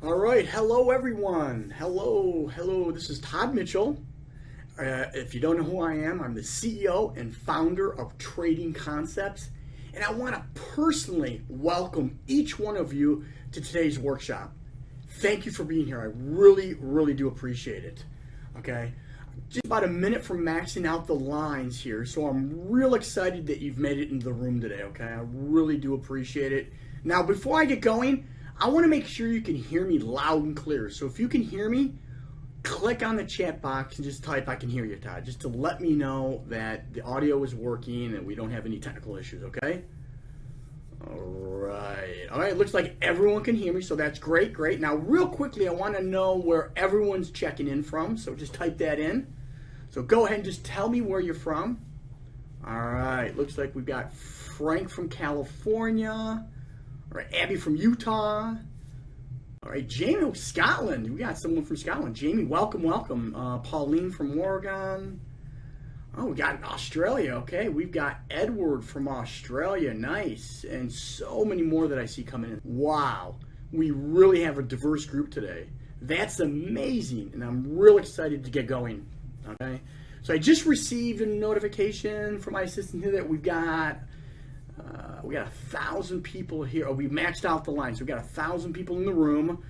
All right, hello everyone. Hello. This is Todd Mitchell. If you don't know who I am, I'm the CEO and founder of Trading Concepts, and I want to personally welcome each one of you to today's workshop. Thank you for being here. I really do appreciate it. Okay, just about a minute from maxing out the lines here, so I'm real excited that you've made it into the room today. Okay, I really do appreciate it. Now, before I get going, I want to make sure you can hear me loud and clear. So if you can hear me, click on the chat box and just type "I can hear you, Todd," just to let me know that the audio is working and we don't have any technical issues, okay? All right, looks like everyone can hear me, so that's great. Now, real quickly, I want to know where everyone's checking in from, so just type that in. So go ahead and just tell me where you're from. All right, looks like we've got Frank from California. All right, Abby from Utah. All right, Jamie, Scotland. We got someone from Scotland. Jamie, welcome. Pauline from Oregon. Oh, we got Australia. Okay, we've got Edward from Australia. Nice. And so many more that I see coming in. Wow, we really have a diverse group today. That's amazing, and I'm real excited to get going. Okay, so I just received a notification from my assistant here that we got 1,000 people here. Oh, we maxed out the line, so we got 1,000 people in the room,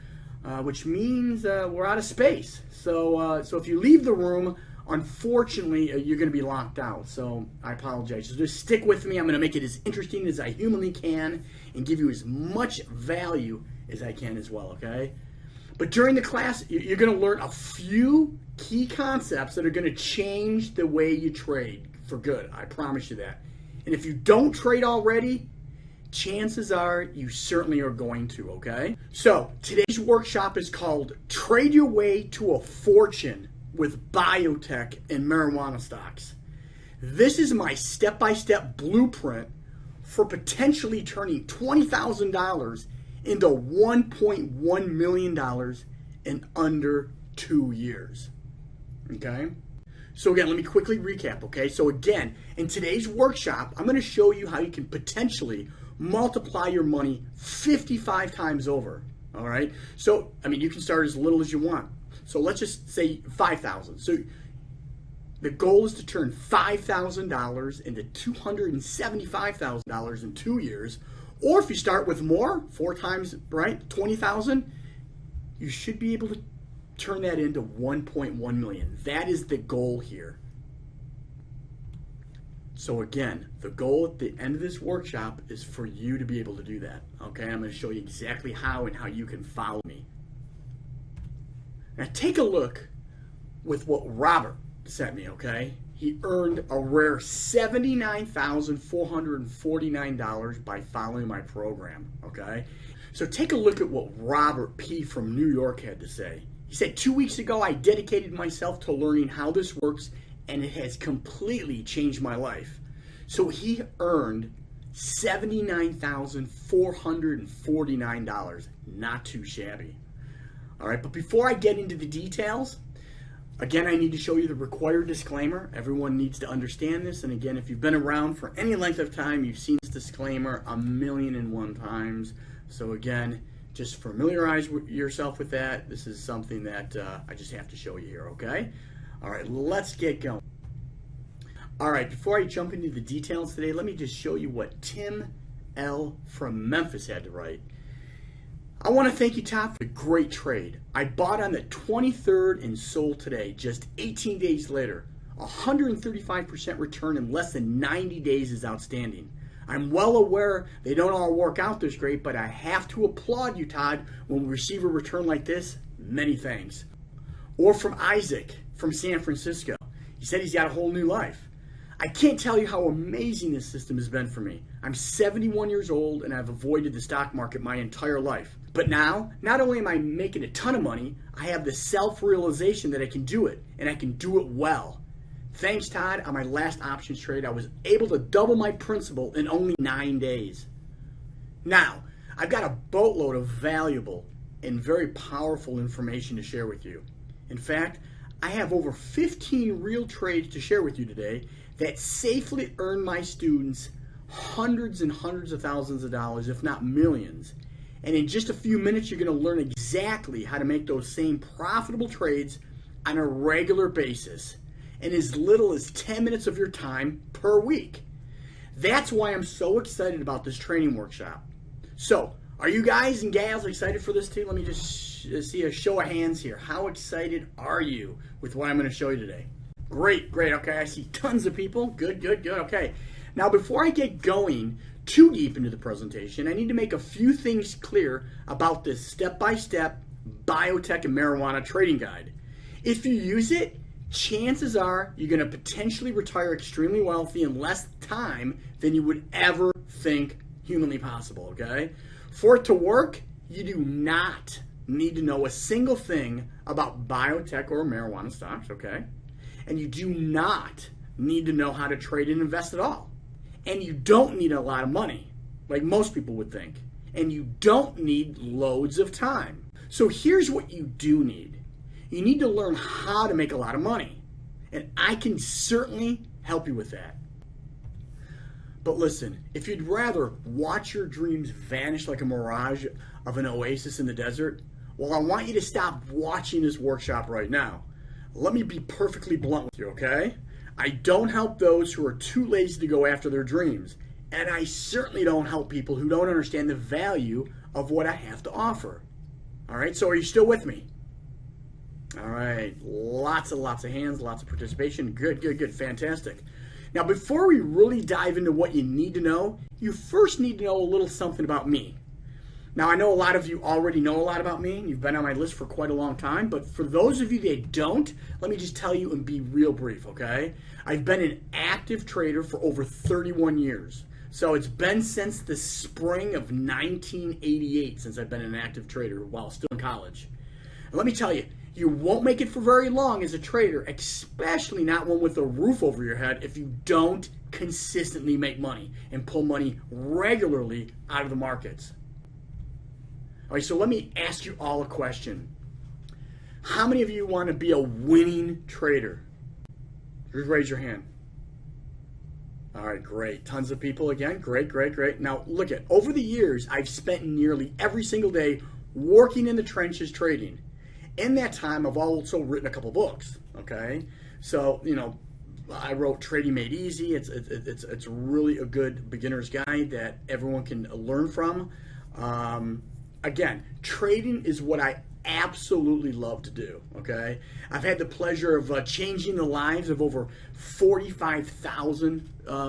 which means we're out of space. So if you leave the room, unfortunately, you're going to be locked out. So I apologize. So just stick with me. I'm going to make it as interesting as I humanly can and give you as much value as I can as well. Okay. But during the class, you're going to learn a few key concepts that are going to change the way you trade for good. I promise you that. And if you don't trade already, chances are you certainly are going to, okay? So today's workshop is called Trade Your Way to a Fortune with Biotech and Marijuana Stocks. This is my step-by-step blueprint for potentially turning $20,000 into $1.1 million in under 2 years, okay? So again, let me quickly recap, okay? So again, in today's workshop, I'm going to show you how you can potentially multiply your money 55 times over, all right? So, I mean, you can start as little as you want. So let's just say 5,000. So the goal is to turn $5,000 into $275,000 in 2 years. Or if you start with more, 4 times, right, 20,000, you should be able to turn that into 1.1 million. That is the goal here. So again, the goal at the end of this workshop is for you to be able to do that. Okay, I'm going to show you exactly how and how you can follow me. Now take a look with what Robert sent me, okay? He earned a rare $79,449 by following my program, okay? So take a look at what Robert P. from New York had to say. He said, 2 weeks ago, I dedicated myself to learning how this works, and it has completely changed my life. So he earned $79,449. Not too shabby. All right, but before I get into the details, again, I need to show you the required disclaimer. Everyone needs to understand this. And again, if you've been around for any length of time, you've seen this disclaimer 1,000,001 times. So again, just familiarize yourself with that. This is something that I just have to show you here, okay? All right, let's get going. All right, before I jump into the details today, let me just show you what Tim L. from Memphis had to write. I want to thank you, Todd, for the great trade. I bought on the 23rd and sold today, just 18 days later. 135% return in less than 90 days is outstanding. I'm well aware they don't all work out this great, but I have to applaud you, Todd, when we receive a return like this. Many thanks. Or from Isaac from San Francisco. He said he's got a whole new life. I can't tell you how amazing this system has been for me. I'm 71 years old and I've avoided the stock market my entire life. But now, not only am I making a ton of money, I have the self-realization that I can do it, and I can do it well. Thanks, Todd. On my last options trade, I was able to double my principal in only 9 days. Now, I've got a boatload of valuable and very powerful information to share with you. In fact, I have over 15 real trades to share with you today that safely earn my students hundreds and hundreds of thousands of dollars, if not millions. And in just a few minutes, you're going to learn exactly exactly how to make those same profitable trades on a regular basis in as little as 10 minutes of your time per week. That's why I'm so excited about this training workshop. So, are you guys and gals excited for this too? Let me just see a show of hands here. How excited are you with what I'm going to show you today? Great, great. Okay, I see tons of people. Good, good, good. Okay. Now, before I get going too deep into the presentation, I need to make a few things clear about this step-by-step biotech and marijuana trading guide. If you use it, chances are you're going to potentially retire extremely wealthy in less time than you would ever think humanly possible, okay? For it to work, you do not need to know a single thing about biotech or marijuana stocks, okay? And you do not need to know how to trade and invest at all. And you don't need a lot of money, like most people would think. And you don't need loads of time. So here's what you do need. You need to learn how to make a lot of money. And I can certainly help you with that. But listen, if you'd rather watch your dreams vanish like a mirage of an oasis in the desert, well, I want you to stop watching this workshop right now. Let me be perfectly blunt with you, okay? I don't help those who are too lazy to go after their dreams. And I certainly don't help people who don't understand the value of what I have to offer. All right, so are you still with me? All right, lots and lots of hands, lots of participation. Good, good, good, fantastic. Now, before we really dive into what you need to know, you first need to know a little something about me. Now, I know a lot of you already know a lot about me. You've been on my list for quite a long time, but for those of you that don't, let me just tell you and be real brief, okay? I've been an active trader for over 31 years. So it's been since the spring of 1988 since I've been an active trader while still in college. And let me tell you, you won't make it for very long as a trader, especially not one with a roof over your head, if you don't consistently make money and pull money regularly out of the markets. All right, so let me ask you all a question. How many of you want to be a winning trader? Just raise your hand. All right, great. Tons of people again. Great, great, great. Now, look at, over the years, I've spent nearly every single day working in the trenches trading. In that time, I've also written a couple books, okay? So, you know, I wrote Trading Made Easy. It's really a good beginner's guide that everyone can learn from. Again, trading is what I absolutely love to do, okay? I've had the pleasure of changing the lives of over 45,000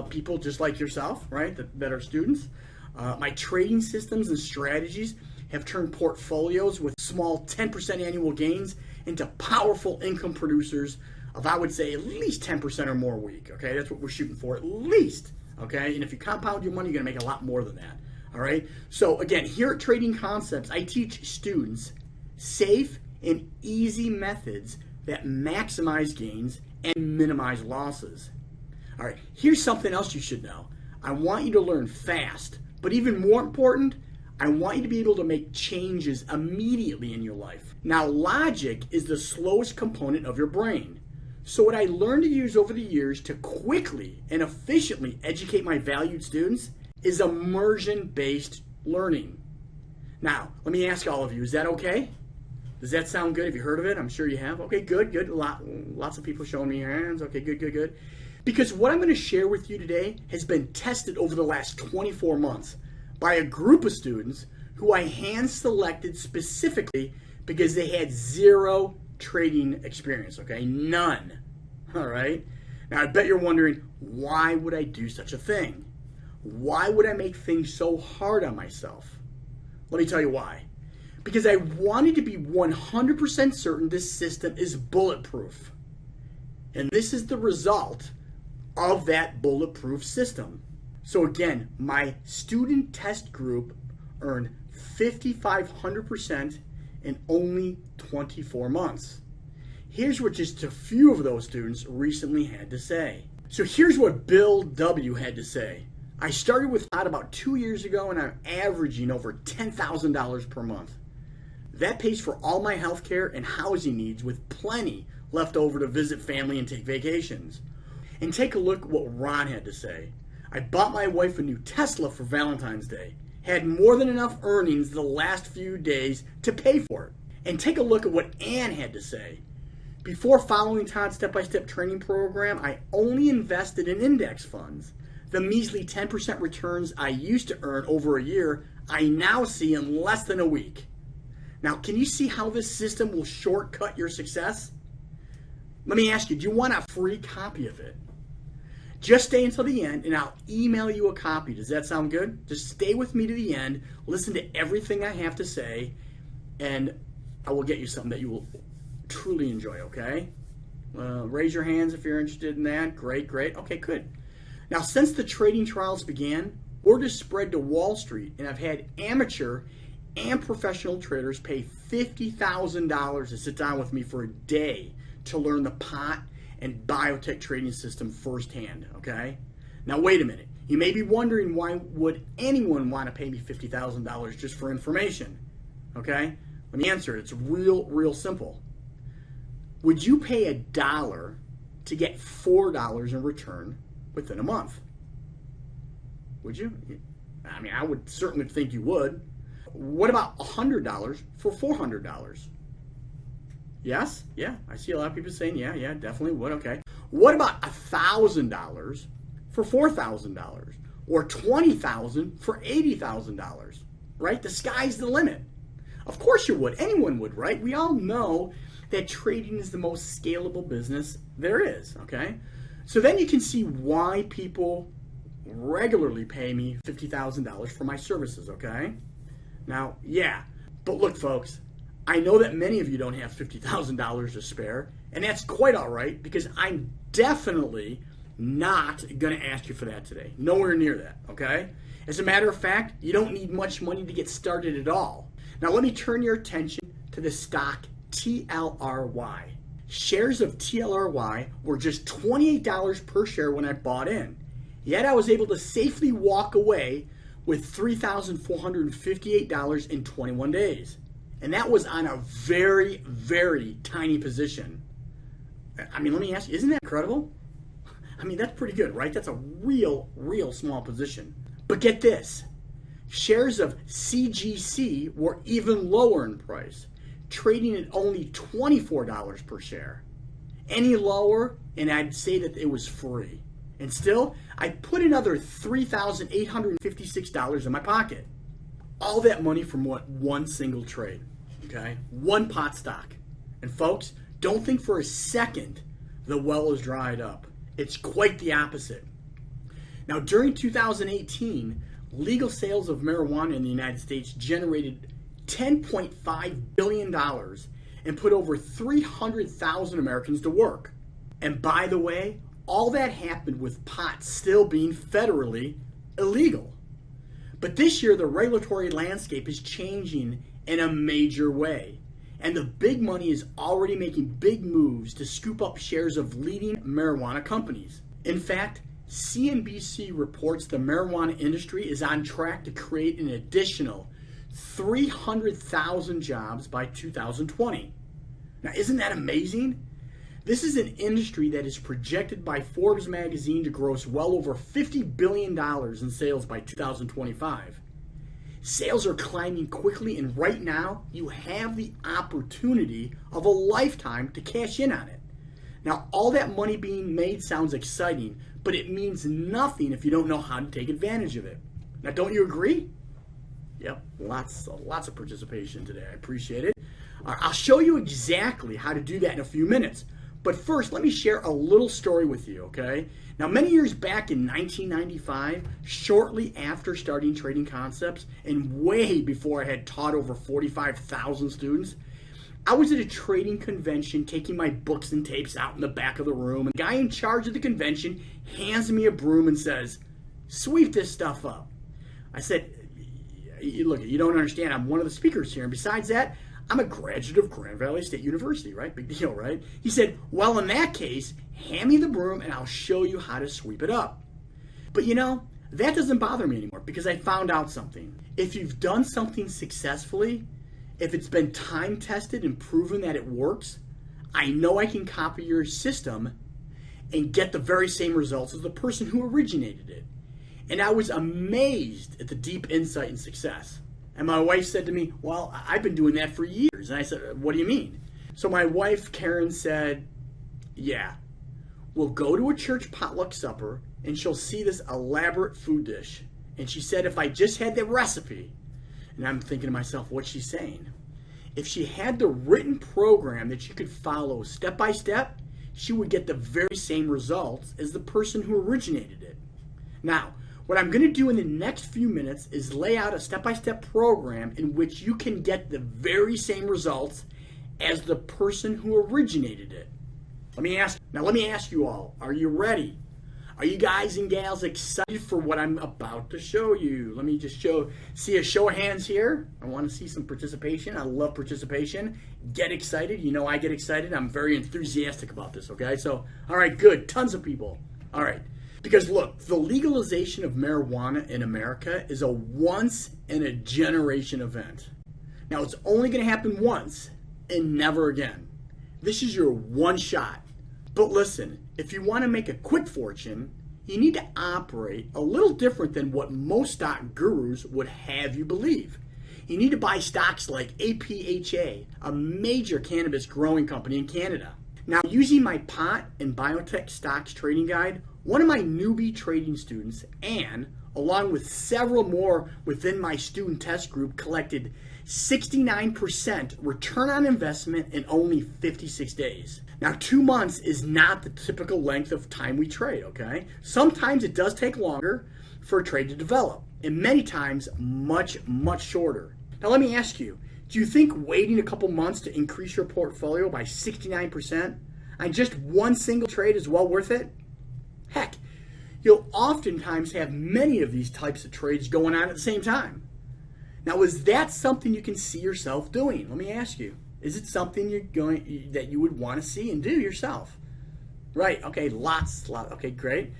people just like yourself, right, that are students. My trading systems and strategies have turned portfolios with small 10% annual gains into powerful income producers of, I would say, at least 10% or more a week, okay? That's what we're shooting for, at least, okay? And if you compound your money, you're gonna make a lot more than that, all right? So again, here at Trading Concepts, I teach students safe and easy methods that maximize gains and minimize losses. All right, here's something else you should know. I want you to learn fast, but even more important, I want you to be able to make changes immediately in your life. Now, logic is the slowest component of your brain. So what I learned to use over the years to quickly and efficiently educate my valued students is immersion-based learning. Now, let me ask all of you, is that okay? Does that sound good? Have you heard of it? I'm sure you have. Okay, good, good. Lots of people showing me your hands. Okay, good, good, good. Because what I'm going to share with you today has been tested over the last 24 months by a group of students who I hand-selected specifically because they had zero trading experience, okay? None, all right? Now, I bet you're wondering, why would I do such a thing? Why would I make things so hard on myself? Let me tell you why. Because I wanted to be 100% certain this system is bulletproof. And this is the result of that bulletproof system. So again, my student test group earned 5,500% in only 24 months. Here's what just a few of those students recently had to say. So here's what Bill W. had to say. I started with about 2 years ago and I'm averaging over $10,000 per month. That pays for all my health care and housing needs with plenty left over to visit family and take vacations. And take a look at what Ron had to say. I bought my wife a new Tesla for Valentine's Day, had more than enough earnings the last few days to pay for it. And take a look at what Ann had to say. Before following Todd's step-by-step training program, I only invested in index funds. The measly 10% returns I used to earn over a year, I now see in less than a week. Now, can you see how this system will shortcut your success? Let me ask you, do you want a free copy of it? Just stay until the end and I'll email you a copy. Does that sound good? Just stay with me to the end, listen to everything I have to say, and I will get you something that you will truly enjoy, okay? Raise your hands if you're interested in that. Great, great. Okay, good. Now, since the trading trials began, word has spread to Wall Street, and I've had amateur and professional traders pay $50,000 to sit down with me for a day to learn the pot and biotech trading system firsthand, okay? Now, wait a minute. You may be wondering, why would anyone want to pay me $50,000 just for information, okay? Let me answer it. It's real simple. Would you pay $1 to get $4 in return within a month? Would you? I mean, I would certainly think you would. What about $100 for $400? Yes? Yeah, I see a lot of people saying, yeah, definitely would. Okay. What about $1,000 for $4,000? Or $20,000 for $80,000? Right? The sky's the limit. Of course you would. Anyone would, right? We all know that trading is the most scalable business there is, okay? So then you can see why people regularly pay me $50,000 for my services, okay? Now, yeah, but look, folks, I know that many of you don't have $50,000 to spare, and that's quite all right, because I'm definitely not going to ask you for that today. Nowhere near that, okay? As a matter of fact, you don't need much money to get started at all. Now, let me turn your attention to the stock TLRY. Shares of TLRY were just $28 per share when I bought in. Yet I was able to safely walk away with $3,458 in 21 days. And that was on a very, very tiny position. I mean, let me ask you, isn't that incredible? I mean, that's pretty good, right? That's a real small position. But get this. Shares of CGC were even lower in price, trading at only $24 per share. Any lower, and I'd say that it was free. And still, I put another $3,856 in my pocket. All that money from what? One single trade, okay? One pot stock. And folks, don't think for a second the well is dried up. It's quite the opposite. Now, during 2018, legal sales of marijuana in the United States generated $10.5 billion and put over 300,000 Americans to work. And by the way, all that happened with pot still being federally illegal. But this year, the regulatory landscape is changing in a major way. And the big money is already making big moves to scoop up shares of leading marijuana companies. In fact, CNBC reports the marijuana industry is on track to create an additional 300,000 jobs by 2020. Now, isn't that amazing? This is an industry that is projected by Forbes magazine to gross well over $50 billion in sales by 2025. Sales are climbing quickly, and right now, you have the opportunity of a lifetime to cash in on it. Now, all that money being made sounds exciting, but it means nothing if you don't know how to take advantage of it. Now, don't you agree? Yep, lots of participation today. I appreciate it. I'll show you exactly how to do that in a few minutes. But first, let me share a little story with you, okay? Now, many years back in 1995, shortly after starting Trading Concepts, and way before I had taught over 45,000 students, I was at a trading convention taking my books and tapes out in the back of the room. And the guy in charge of the convention hands me a broom and says, "Sweep this stuff up." I said, "Look, you don't understand. I'm one of the speakers here. And besides that, I'm a graduate of Grand Valley State University," right? Big deal, right? He said, "Well, in that case, hand me the broom and I'll show you how to sweep it up." But you know, that doesn't bother me anymore because I found out something. If you've done something successfully, if it's been time tested and proven that it works, I know I can copy your system and get the very same results as the person who originated it. And I was amazed at the deep insight and success. And my wife said to me, well, I've been doing that for years. And I said, what do you mean? So my wife, Karen, said, yeah, we'll go to a church potluck supper and she'll see this elaborate food dish. And she said, if I just had the recipe, and I'm thinking to myself, what's she saying? If she had the written program that she could follow step by step, she would get the very same results as the person who originated it. Now, what I'm going to do in the next few minutes is lay out a step-by-step program in which you can get the very same results as the person who originated it. Let me ask you all, are you ready? Are you guys and gals excited for what I'm about to show you? Let me just see a show of hands here. I want to see some participation. I love participation. Get excited. You know I get excited. I'm very enthusiastic about this, okay? So, all right, good. Tons of people. All right. Because look, the legalization of marijuana in America is a once-in-a-generation event. Now, it's only going to happen once and never again. This is your one shot. But listen, if you want to make a quick fortune, you need to operate a little different than what most stock gurus would have you believe. You need to buy stocks like APHA, a major cannabis growing company in Canada. Now, using my pot and biotech stocks trading guide, one of my newbie trading students, Anne, along with several more within my student test group, collected 69% return on investment in only 56 days. Now, 2 months is not the typical length of time we trade, okay? Sometimes it does take longer for a trade to develop, and many times much, much shorter. Now, let me ask you, do you think waiting a couple months to increase your portfolio by 69% on just one single trade is well worth it? Heck, you'll oftentimes have many of these types of trades going on at the same time. Now, is that something you can see yourself doing? Let me ask you. Is it something that you would want to see and do yourself? Right, okay, lots, okay, great.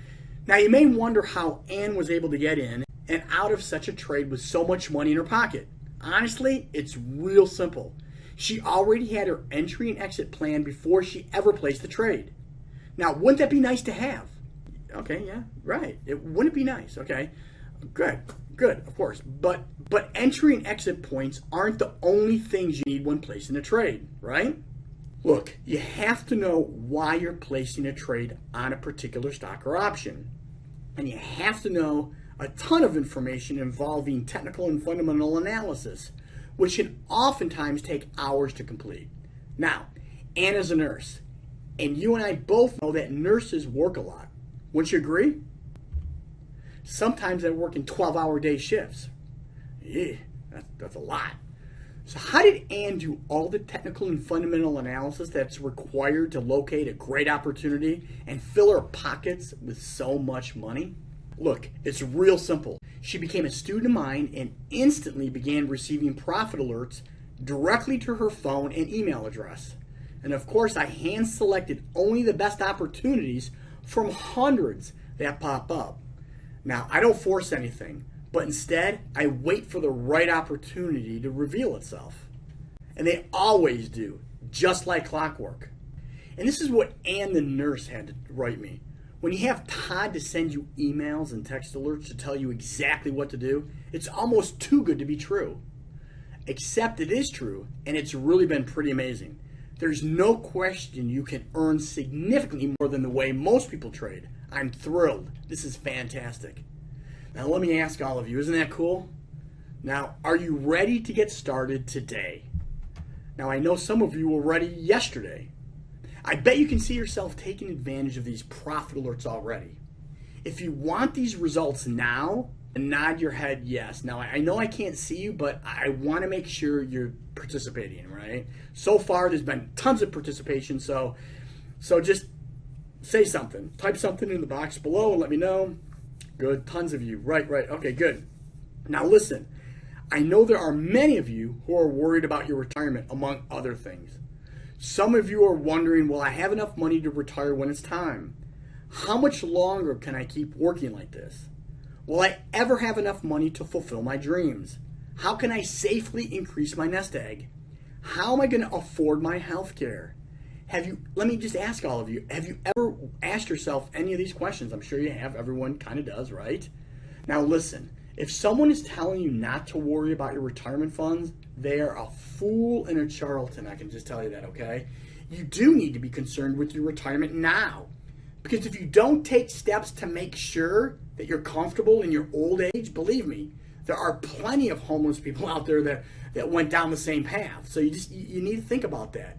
Now, you may wonder how Anne was able to get in and out of such a trade with so much money in her pocket. Honestly, it's real simple. She already had her entry and exit plan before she ever placed the trade. Now, wouldn't that be nice to have? Okay, yeah, right. Wouldn't it be nice? Okay, good, of course. But entry and exit points aren't the only things you need when placing a trade, right? Look, you have to know why you're placing a trade on a particular stock or option. And you have to know a ton of information involving technical and fundamental analysis, which can oftentimes take hours to complete. Now, Anne is a nurse, and you and I both know that nurses work a lot. Wouldn't you agree? Sometimes they work in 12-hour day shifts. Yeah, that's a lot. So how did Anne do all the technical and fundamental analysis that's required to locate a great opportunity and fill her pockets with so much money? Look, it's real simple. She became a student of mine and instantly began receiving profit alerts directly to her phone and email address. And of course, I hand-selected only the best opportunities from hundreds that pop up. Now, I don't force anything, but instead, I wait for the right opportunity to reveal itself. And they always do, just like clockwork. And this is what Anne the nurse had to write me. When you have Todd to send you emails and text alerts to tell you exactly what to do, it's almost too good to be true. Except it is true, and it's really been pretty amazing. There's no question you can earn significantly more than the way most people trade. I'm thrilled. This is fantastic. Now let me ask all of you, isn't that cool? Now, are you ready to get started today? Now, I know some of you were ready yesterday. I bet you can see yourself taking advantage of these profit alerts already. If you want these results now, nod your head yes. Now, I know I can't see you, but I want to make sure you're participating, right? So far, there's been tons of participation, so just say something. Type something in the box below and let me know. Good, tons of you. Right, okay, good. Now listen, I know there are many of you who are worried about your retirement, among other things. Some of you are wondering, will I have enough money to retire when it's time? How much longer can I keep working like this? Will I ever have enough money to fulfill my dreams? How can I safely increase my nest egg? How am I going to afford my health care? Let me just ask all of you, have you ever asked yourself any of these questions? I'm sure you have. Everyone kind of does, right? Now listen, if someone is telling you not to worry about your retirement funds, they are a fool and a charlatan, I can just tell you that, okay? You do need to be concerned with your retirement now. Because if you don't take steps to make sure that you're comfortable in your old age, believe me, there are plenty of homeless people out there that went down the same path. So you need to think about that.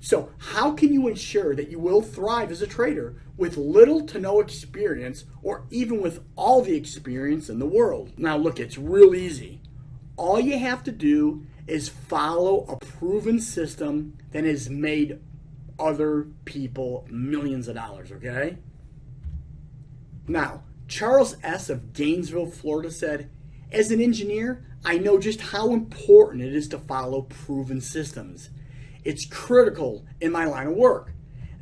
So how can you ensure that you will thrive as a trader with little to no experience, or even with all the experience in the world? Now look, it's real easy. All you have to do is follow a proven system that has made other people millions of dollars, okay? Now, Charles S. of Gainesville, Florida said, "As an engineer, I know just how important it is to follow proven systems. It's critical in my line of work.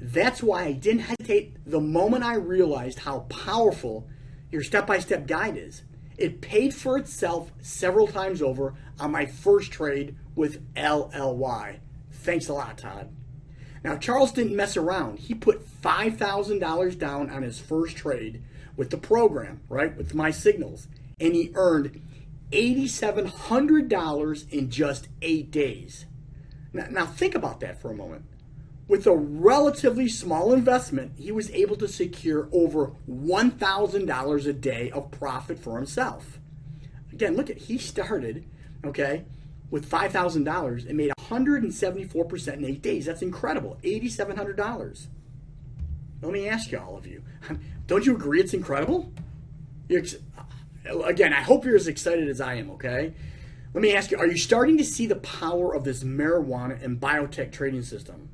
That's why I didn't hesitate the moment I realized how powerful your step-by-step guide is. It paid for itself several times over on my first trade with LLY. Thanks a lot, Todd." Now, Charles didn't mess around. He put $5,000 down on his first trade with the program, right, with my signals, and he earned $8,700 in just 8 days. Now think about that for a moment. With a relatively small investment, he was able to secure over $1,000 a day of profit for himself. Again, look at, he started, okay, with $5,000 and made 174% in 8 days. That's incredible, $8,700. Let me ask you, all of you, don't you agree it's incredible? Again, I hope you're as excited as I am, okay? Let me ask you, are you starting to see the power of this marijuana and biotech trading system?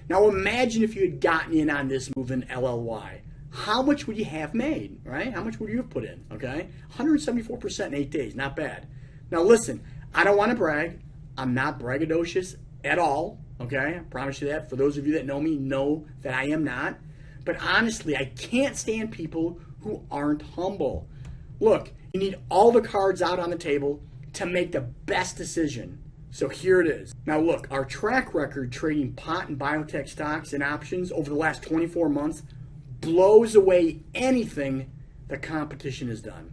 Now imagine if you had gotten in on this move in LLY. How much would you have made, right? How much would you have put in, okay? 174% in 8 days, not bad. Now listen, I don't want to brag. I'm not braggadocious at all, okay? I promise you that. For those of you that know me, know that I am not. But honestly, I can't stand people who aren't humble. Look, you need all the cards out on the table to make the best decision. So here it is. Now look, our track record trading pot and biotech stocks and options over the last 24 months blows away anything the competition has done.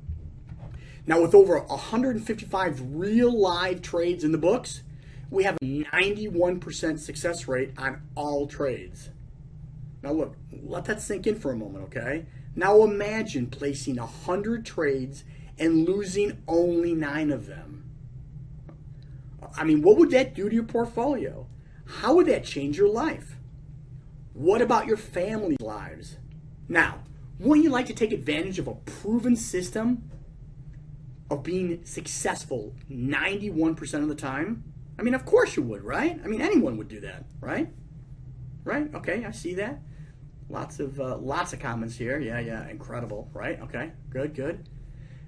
Now with over 155 real live trades in the books, we have a 91% success rate on all trades. Now look, let that sink in for a moment, okay? Now imagine placing 100 trades and losing only 9 of them. I mean, what would that do to your portfolio? How would that change your life? What about your family's lives? Now, wouldn't you like to take advantage of a proven system of being successful 91% of the time? I mean, of course you would, right? I mean, anyone would do that, right? Right? Okay, I see that. Lots of comments here. Yeah, incredible, right? Okay, good.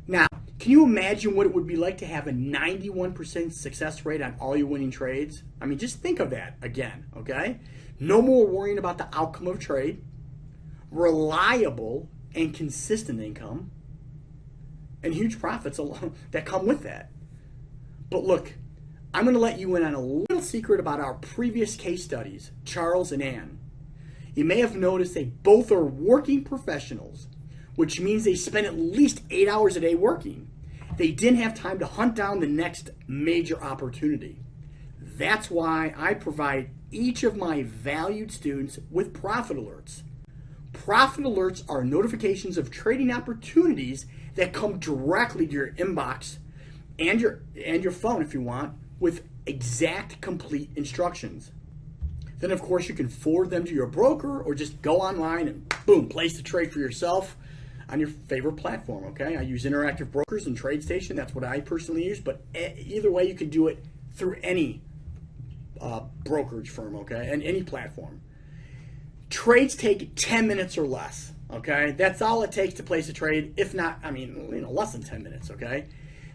Now, can you imagine what it would be like to have a 91% success rate on all your winning trades? I mean, just think of that again, okay? No more worrying about the outcome of trade, reliable and consistent income, and huge profits that come with that. But look, I'm going to let you in on a little secret about our previous case studies, Charles and Ann. You may have noticed they both are working professionals, which means they spend at least 8 hours a day working. They didn't have time to hunt down the next major opportunity. That's why I provide each of my valued students with profit alerts. Profit alerts are notifications of trading opportunities that come directly to your inbox and your phone if you want, with exact, complete instructions. Then of course you can forward them to your broker or just go online and boom, place the trade for yourself on your favorite platform, okay? I use Interactive Brokers and TradeStation. That's what I personally use, but either way you can do it through any brokerage firm, okay, and any platform. Trades take 10 minutes or less, okay? That's all it takes to place a trade, if not, I mean, less than 10 minutes, okay?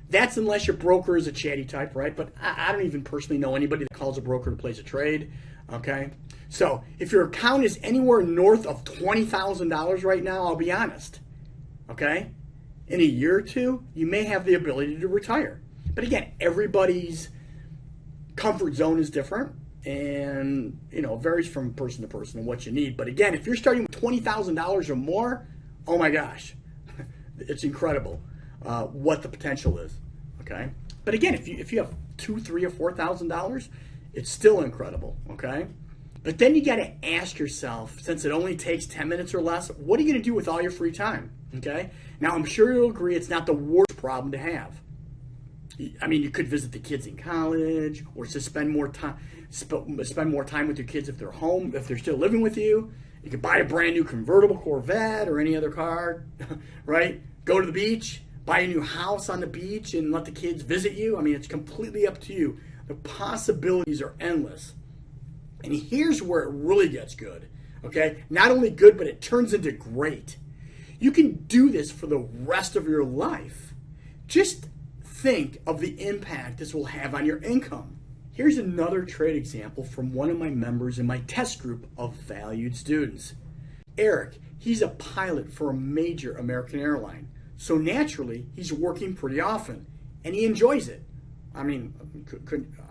That's unless your broker is a chatty type, right? But I don't even personally know anybody that calls a broker to place a trade, okay? So if your account is anywhere north of $20,000 right now, I'll be honest, okay? In a year or two, you may have the ability to retire. But again, everybody's comfort zone is different and, varies from person to person and what you need. But again, if you're starting with $20,000 or more, oh my gosh, it's incredible. what the potential is. Okay, but again, if you have $2,000, $3,000, or $4,000, it's still incredible. Okay, but then you got to ask yourself, since it only takes 10 minutes or less, what are you going to do with all your free time? Okay, now I'm sure you'll agree it's not the worst problem to have. I mean, you could visit the kids in college, or just spend more time with your kids if they're home, if they're still living with you. You could buy a brand new convertible Corvette or any other car, right? Go to the beach, buy a new house on the beach, and let the kids visit you. I mean, it's completely up to you. The possibilities are endless. And here's where it really gets good, okay? Not only good, but it turns into great. You can do this for the rest of your life. Just think of the impact this will have on your income. Here's another trade example from one of my members in my test group of valued students. Eric, he's a pilot for a major American airline. So naturally, he's working pretty often, and he enjoys it. I mean,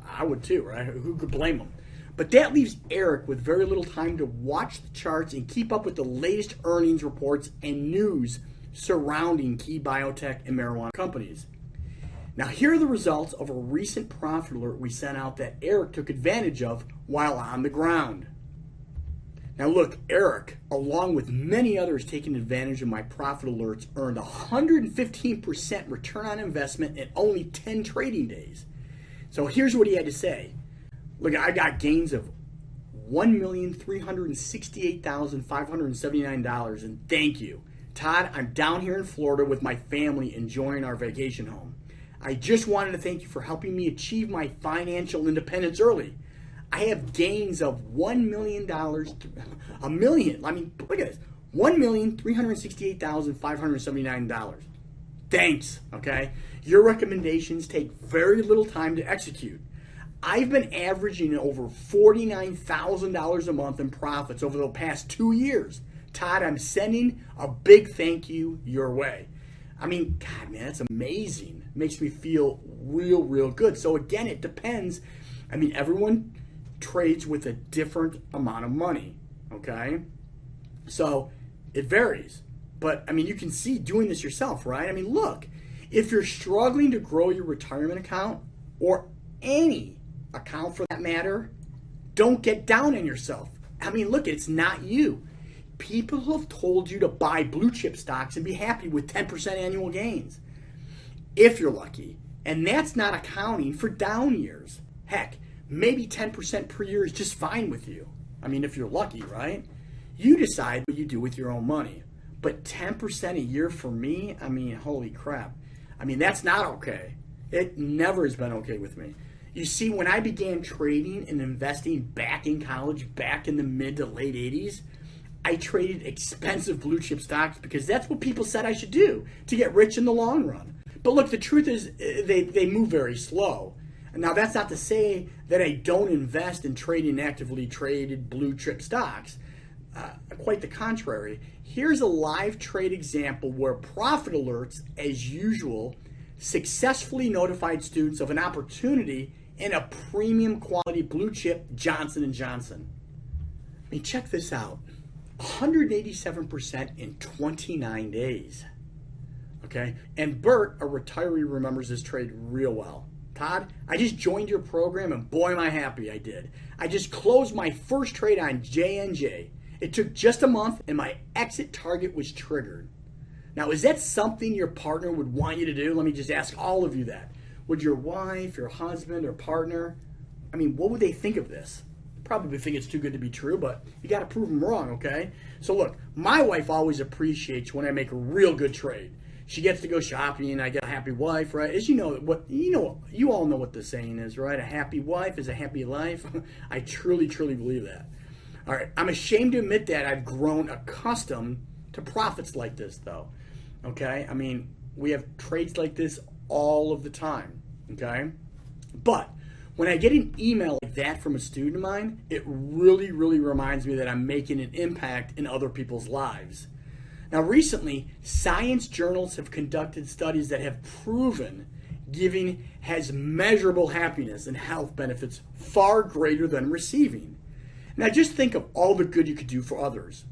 I would too, right? Who could blame him? But that leaves Eric with very little time to watch the charts and keep up with the latest earnings reports and news surrounding key biotech and marijuana companies. Now, here are the results of a recent profit alert we sent out that Eric took advantage of while on the ground. Now look, Eric, along with many others taking advantage of my profit alerts, earned 115% return on investment in only 10 trading days. So here's what he had to say. Look, I got gains of $1,368,579, and thank you. Todd, I'm down here in Florida with my family enjoying our vacation home. I just wanted to thank you for helping me achieve my financial independence early. I have gains of $1 million, a million. I mean, look at this, $1,368,579. Thanks, okay? Your recommendations take very little time to execute. I've been averaging over $49,000 a month in profits over the past 2 years. Todd, I'm sending a big thank you your way. I mean, God, man, that's amazing. It makes me feel real good. So again, it depends. I mean, everyone trades with a different amount of money, okay? So it varies. But I mean, you can see doing this yourself, right? I mean, look, if you're struggling to grow your retirement account, or any account for that matter, don't get down on yourself. I mean, look, it's not you. People have told you to buy blue chip stocks and be happy with 10% annual gains, if you're lucky. And that's not accounting for down years. Heck, maybe 10% per year is just fine with you. I mean, if you're lucky, right? You decide what you do with your own money. But 10% a year for me, I mean, holy crap. I mean, that's not okay. It never has been okay with me. You see, when I began trading and investing back in college, back in the mid to late 80s, I traded expensive blue chip stocks because that's what people said I should do to get rich in the long run. But look, the truth is they move very slow. And now that's not to say that I don't invest in trading actively traded blue chip stocks. Quite the contrary. Here's a live trade example where profit alerts, as usual, successfully notified students of an opportunity in a premium quality blue chip Johnson & Johnson. I mean, check this out. 187% in 29 days. Okay? And Bert, a retiree, remembers this trade real well. Todd, I just joined your program and boy am I happy I did. I just closed my first trade on J&J. It took just a month and my exit target was triggered. Now, is that something your partner would want you to do? Let me just ask all of you that. Would your wife, your husband, or partner, I mean, what would they think of this? Probably think it's too good to be true, but you got to prove them wrong, okay? So look, my wife always appreciates when I make a real good trade. She gets to go shopping, and I get a happy wife, right? As you all know what the saying is, right? A happy wife is a happy life. I truly believe that. All right, I'm ashamed to admit that I've grown accustomed to profits like this, though. Okay, I mean, we have trades like this all of the time. Okay, but when I get an email like that from a student of mine, it really reminds me that I'm making an impact in other people's lives. Now, recently, science journals have conducted studies that have proven giving has measurable happiness and health benefits far greater than receiving. Now, just think of all the good you could do for others.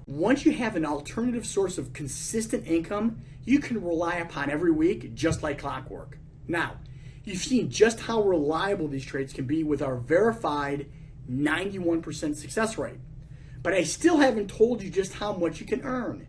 Once you have an alternative source of consistent income, you can rely upon every week just like clockwork. Now, you've seen just how reliable these trades can be with our verified 91% success rate. But I still haven't told you just how much you can earn.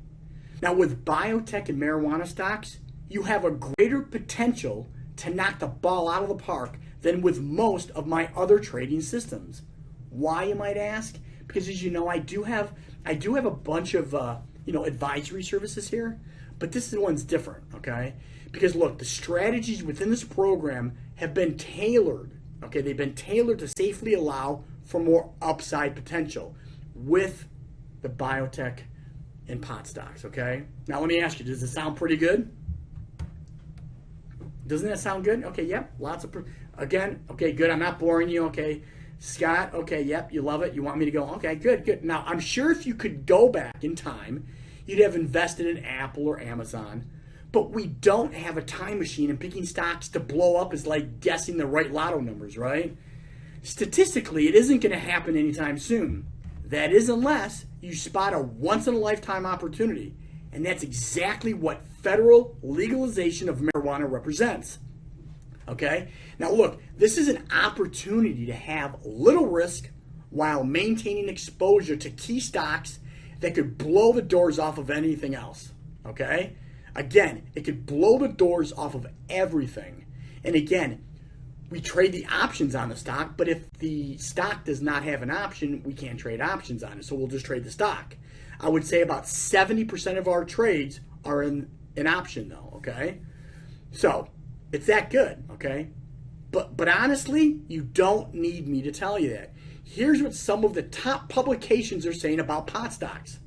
Now, with biotech and marijuana stocks, you have a greater potential to knock the ball out of the park than with most of my other trading systems. Why, you might ask? Because as you know, I do have a bunch of advisory services here, but this one's different, okay? Because look, the strategies within this program have been tailored, okay? They've been tailored to safely allow for more upside potential with the biotech and pot stocks, okay? Now let me ask you, does it sound pretty good? Doesn't that sound good? Okay, yep, lots of, again, okay, good, I'm not boring you, okay. Scott, okay, yep, you love it, you want me to go, okay, good, good. Now, I'm sure if you could go back in time, you'd have invested in Apple or Amazon, but we don't have a time machine, and picking stocks to blow up is like guessing the right lotto numbers, right? Statistically, it isn't gonna happen anytime soon. That is unless you spot a once-in-a-lifetime opportunity, and that's exactly what federal legalization of marijuana represents. Okay? Now look, this is an opportunity to have little risk while maintaining exposure to key stocks that could blow the doors off of anything else. Okay? Again, it could blow the doors off of everything. And again, we trade the options on the stock, but if the stock does not have an option, we can't trade options on it, so we'll just trade the stock. I would say about 70% of our trades are in an option though, okay? So, it's that good, okay? But honestly, you don't need me to tell you that. Here's what some of the top publications are saying about pot stocks.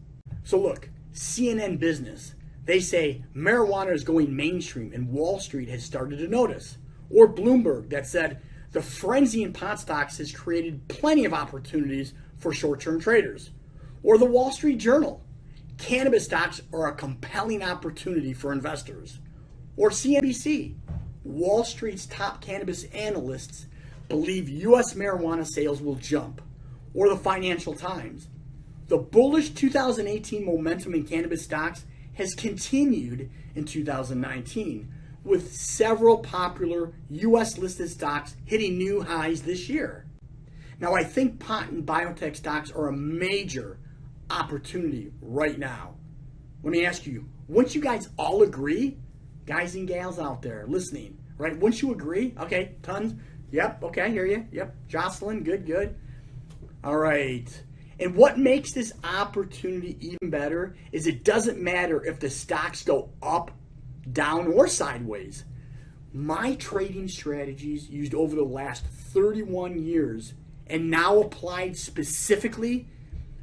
So look, CNN Business, they say marijuana is going mainstream and Wall Street has started to notice. Or Bloomberg that said the frenzy in pot stocks has created plenty of opportunities for short-term traders. Or the Wall Street Journal, cannabis stocks are a compelling opportunity for investors. Or CNBC, Wall Street's top cannabis analysts believe U.S. marijuana sales will jump. Or the Financial Times, the bullish 2018 momentum in cannabis stocks has continued in 2019, with several popular U.S. listed stocks hitting new highs this year. Now, I think pot and biotech stocks are a major opportunity right now. Let me ask you, wouldn't you guys all agree? Guys and gals out there listening, right? Wouldn't you agree? Okay, tons. Yep, okay, I hear you. Yep, Jocelyn, good, good. All right. And what makes this opportunity even better is it doesn't matter if the stocks go up, down, or sideways. My trading strategies used over the last 31 years and now applied specifically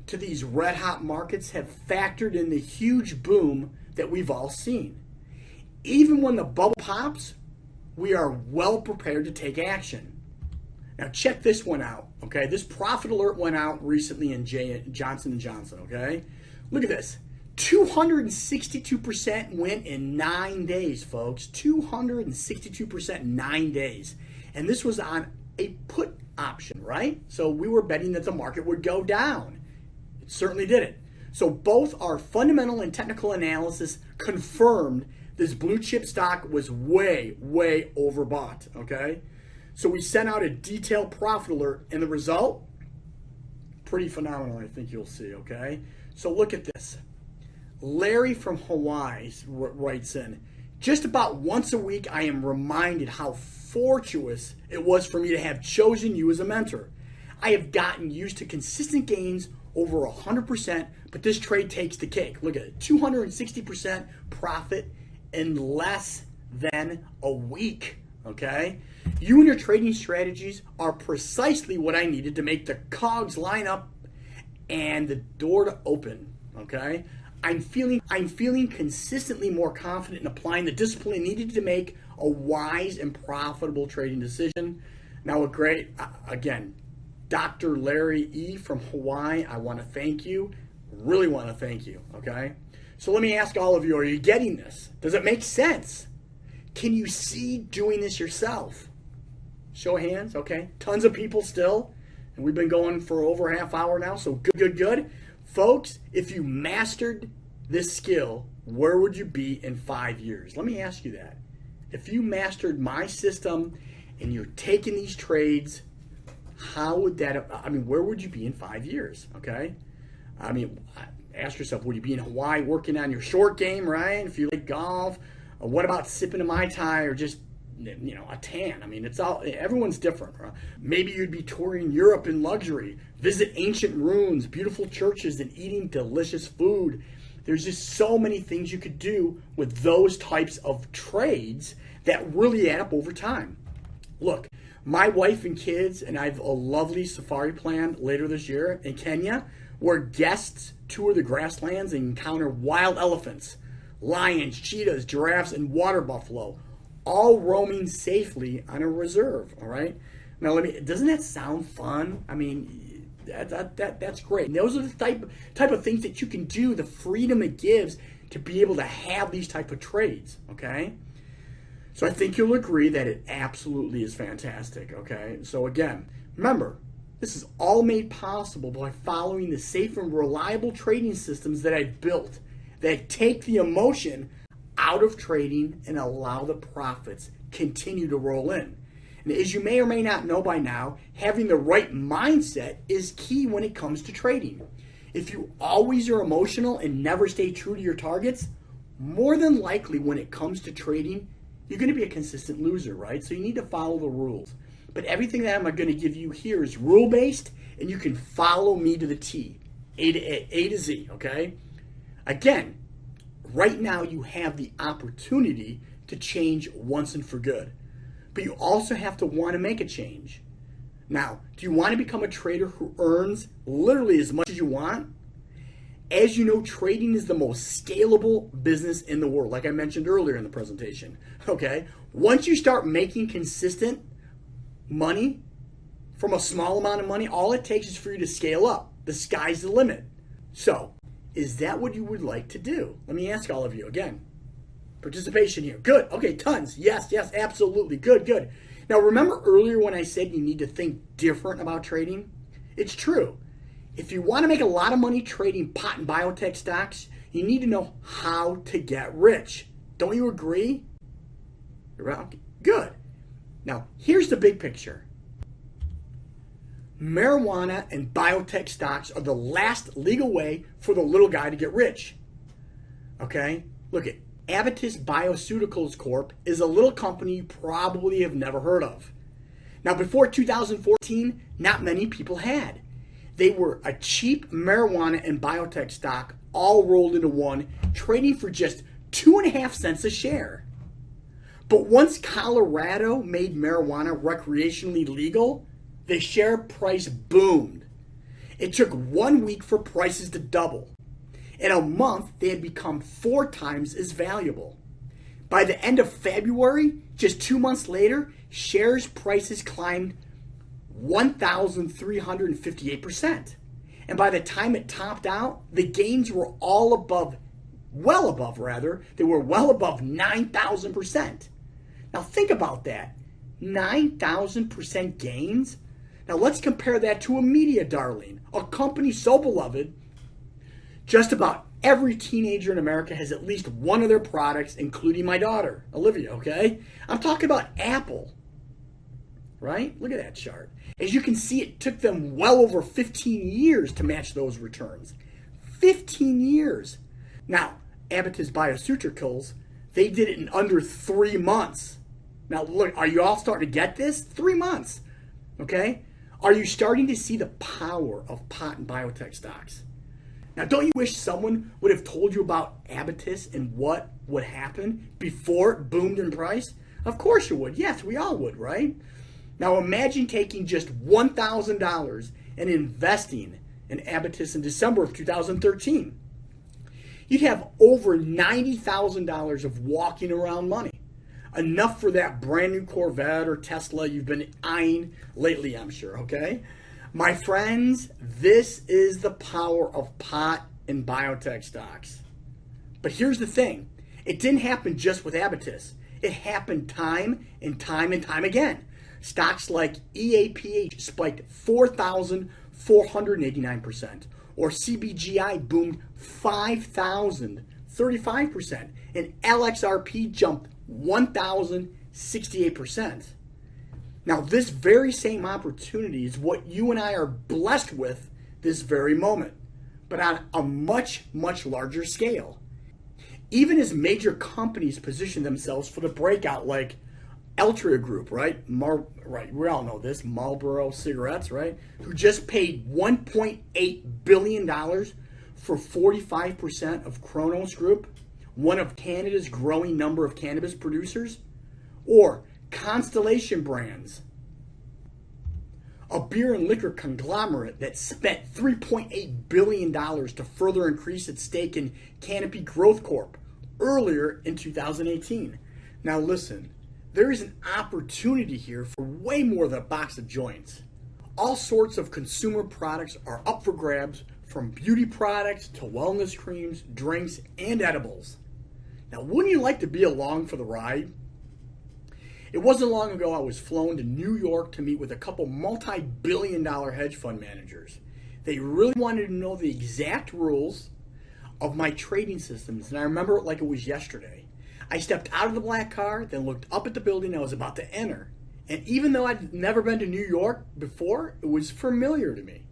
to these red hot markets have factored in the huge boom that we've all seen. Even when the bubble pops, we are well prepared to take action. Now check this one out, okay? This profit alert went out recently in Johnson & Johnson, okay? Look at this. 262% win in 9 days, folks. 262% in 9 days. And this was on a put option, right? So we were betting that the market would go down. It certainly did it. So both our fundamental and technical analysis confirmed this blue chip stock was way, way overbought, okay? So we sent out a detailed profit alert, and the result, pretty phenomenal, I think you'll see, okay? So look at this. Larry from Hawaii writes in, just about once a week I am reminded how fortuitous it was for me to have chosen you as a mentor. I have gotten used to consistent gains over 100%, but this trade takes the cake. Look at it, 260% profit in less than a week, okay? You and your trading strategies are precisely what I needed to make the cogs line up and the door to open, okay? I'm feeling consistently more confident in applying the discipline needed to make a wise and profitable trading decision. Now, again, Dr. Larry E. from Hawaii, I want to thank you. Really want to thank you, okay? So let me ask all of you, are you getting this? Does it make sense? Can you see doing this yourself? Show of hands, okay? Tons of people still. And we've been going for over a half hour now, so good, good, good. Folks, if you mastered this skill, where would you be in 5 years? Let me ask you that. If you mastered my system and you're taking these trades, how would that, where would you be in 5 years, okay? Ask yourself, would you be in Hawaii working on your short game, right? If you like golf, what about sipping a Mai Tai or just, a tan? Everyone's different. Right? Maybe you'd be touring Europe in luxury, visit ancient ruins, beautiful churches, and eating delicious food. There's just so many things you could do with those types of trades that really add up over time. Look, my wife and kids and I have a lovely safari planned later this year in Kenya where guests tour the grasslands and encounter wild elephants, lions, cheetahs, giraffes, and water buffalo, all roaming safely on a reserve, all right? Now, doesn't that sound fun? That's great. And those are the type of things that you can do, the freedom it gives to be able to have these type of trades, okay? So I think you'll agree that it absolutely is fantastic, okay? So again, remember, this is all made possible by following the safe and reliable trading systems that I've built that take the emotion out of trading and allow the profits continue to roll in. And as you may or may not know by now, having the right mindset is key when it comes to trading. If you always are emotional and never stay true to your targets, more than likely when it comes to trading, you're going to be a consistent loser, right? So you need to follow the rules. But everything that I'm going to give you here is rule-based, and you can follow me to the T, A to Z, okay? Again, right now you have the opportunity to change once and for good. But you also have to want to make a change. Now, do you want to become a trader who earns literally as much as you want? As you know, trading is the most scalable business in the world, like I mentioned earlier in the presentation, okay? Once you start making consistent money from a small amount of money, all it takes is for you to scale up. The sky's the limit. So, is that what you would like to do? Let me ask all of you again. Participation here. Good. Okay, tons. Yes, absolutely. Good. Now, remember earlier when I said you need to think different about trading? It's true. If you want to make a lot of money trading pot and biotech stocks, you need to know how to get rich. Don't you agree? Good. Now, here's the big picture. Marijuana and biotech stocks are the last legal way for the little guy to get rich. Okay? Look at Abatis Bioceuticals Corp. is a little company you probably have never heard of. Now, before 2014, not many people had. They were a cheap marijuana and biotech stock all rolled into one, trading for just 2.5 cents a share. But once Colorado made marijuana recreationally legal, the share price boomed. It took 1 week for prices to double. In a month, they had become 4 times as valuable. By the end of February, just 2 months later, shares prices climbed 1,358%. And by the time it topped out, the gains were well above 9,000%. Now think about that. 9,000% gains? Now let's compare that to a media darling, a company so beloved, just about every teenager in America has at least one of their products, including my daughter, Olivia, okay? I'm talking about Apple, right? Look at that chart. As you can see, it took them well over 15 years to match those returns. 15 years. Now, Abatis Bioceuticals, they did it in under 3 months. Now, look, are you all starting to get this? 3 months, okay? Are you starting to see the power of pot and biotech stocks? Now, don't you wish someone would have told you about Abatis and what would happen before it boomed in price? Of course you would. Yes, we all would, right? Now, imagine taking just $1,000 and investing in Abatis in December of 2013. You'd have over $90,000 of walking around money. Enough for that brand new Corvette or Tesla you've been eyeing lately, I'm sure, okay? My friends, this is the power of pot and biotech stocks. But here's the thing. It didn't happen just with Abatis. It happened time and time again. Stocks like EAPH spiked 4,489%. Or CBGI boomed 5,035%, and LXRP jumped 1,068%. Now, this very same opportunity is what you and I are blessed with this very moment, but on a much, much larger scale. Even as major companies position themselves for the breakout, like Altria Group, right? We all know this, Marlboro cigarettes, right? Who just paid $1.8 billion for 45% of Cronos Group, one of Canada's growing number of cannabis producers. Or Constellation Brands, a beer and liquor conglomerate that spent $3.8 billion to further increase its stake in Canopy Growth Corp earlier in 2018. Now listen, there is an opportunity here for way more than a box of joints. All sorts of consumer products are up for grabs, from beauty products to wellness creams, drinks, and edibles. Now, wouldn't you like to be along for the ride? It wasn't long ago I was flown to New York to meet with a couple multi-billion-dollar hedge fund managers. They really wanted to know the exact rules of my trading systems, and I remember it like it was yesterday. I stepped out of the black car, then looked up at the building I was about to enter. And even though I'd never been to New York before, it was familiar to me.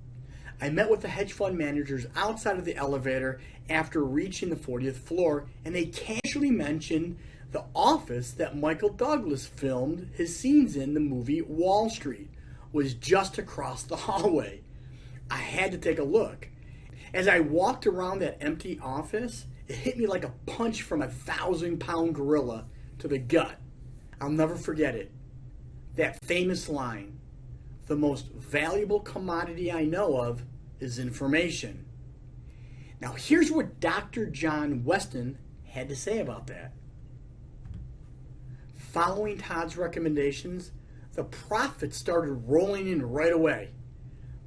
I met with the hedge fund managers outside of the elevator after reaching the 40th floor, and they casually mentioned the office that Michael Douglas filmed his scenes in the movie Wall Street was just across the hallway. I had to take a look. As I walked around that empty office, it hit me like a punch from a 1,000-pound gorilla to the gut. I'll never forget it. That famous line, "The most valuable commodity I know of is information." Now here's what Dr. John Weston had to say about that. Following Todd's recommendations, the profits started rolling in right away.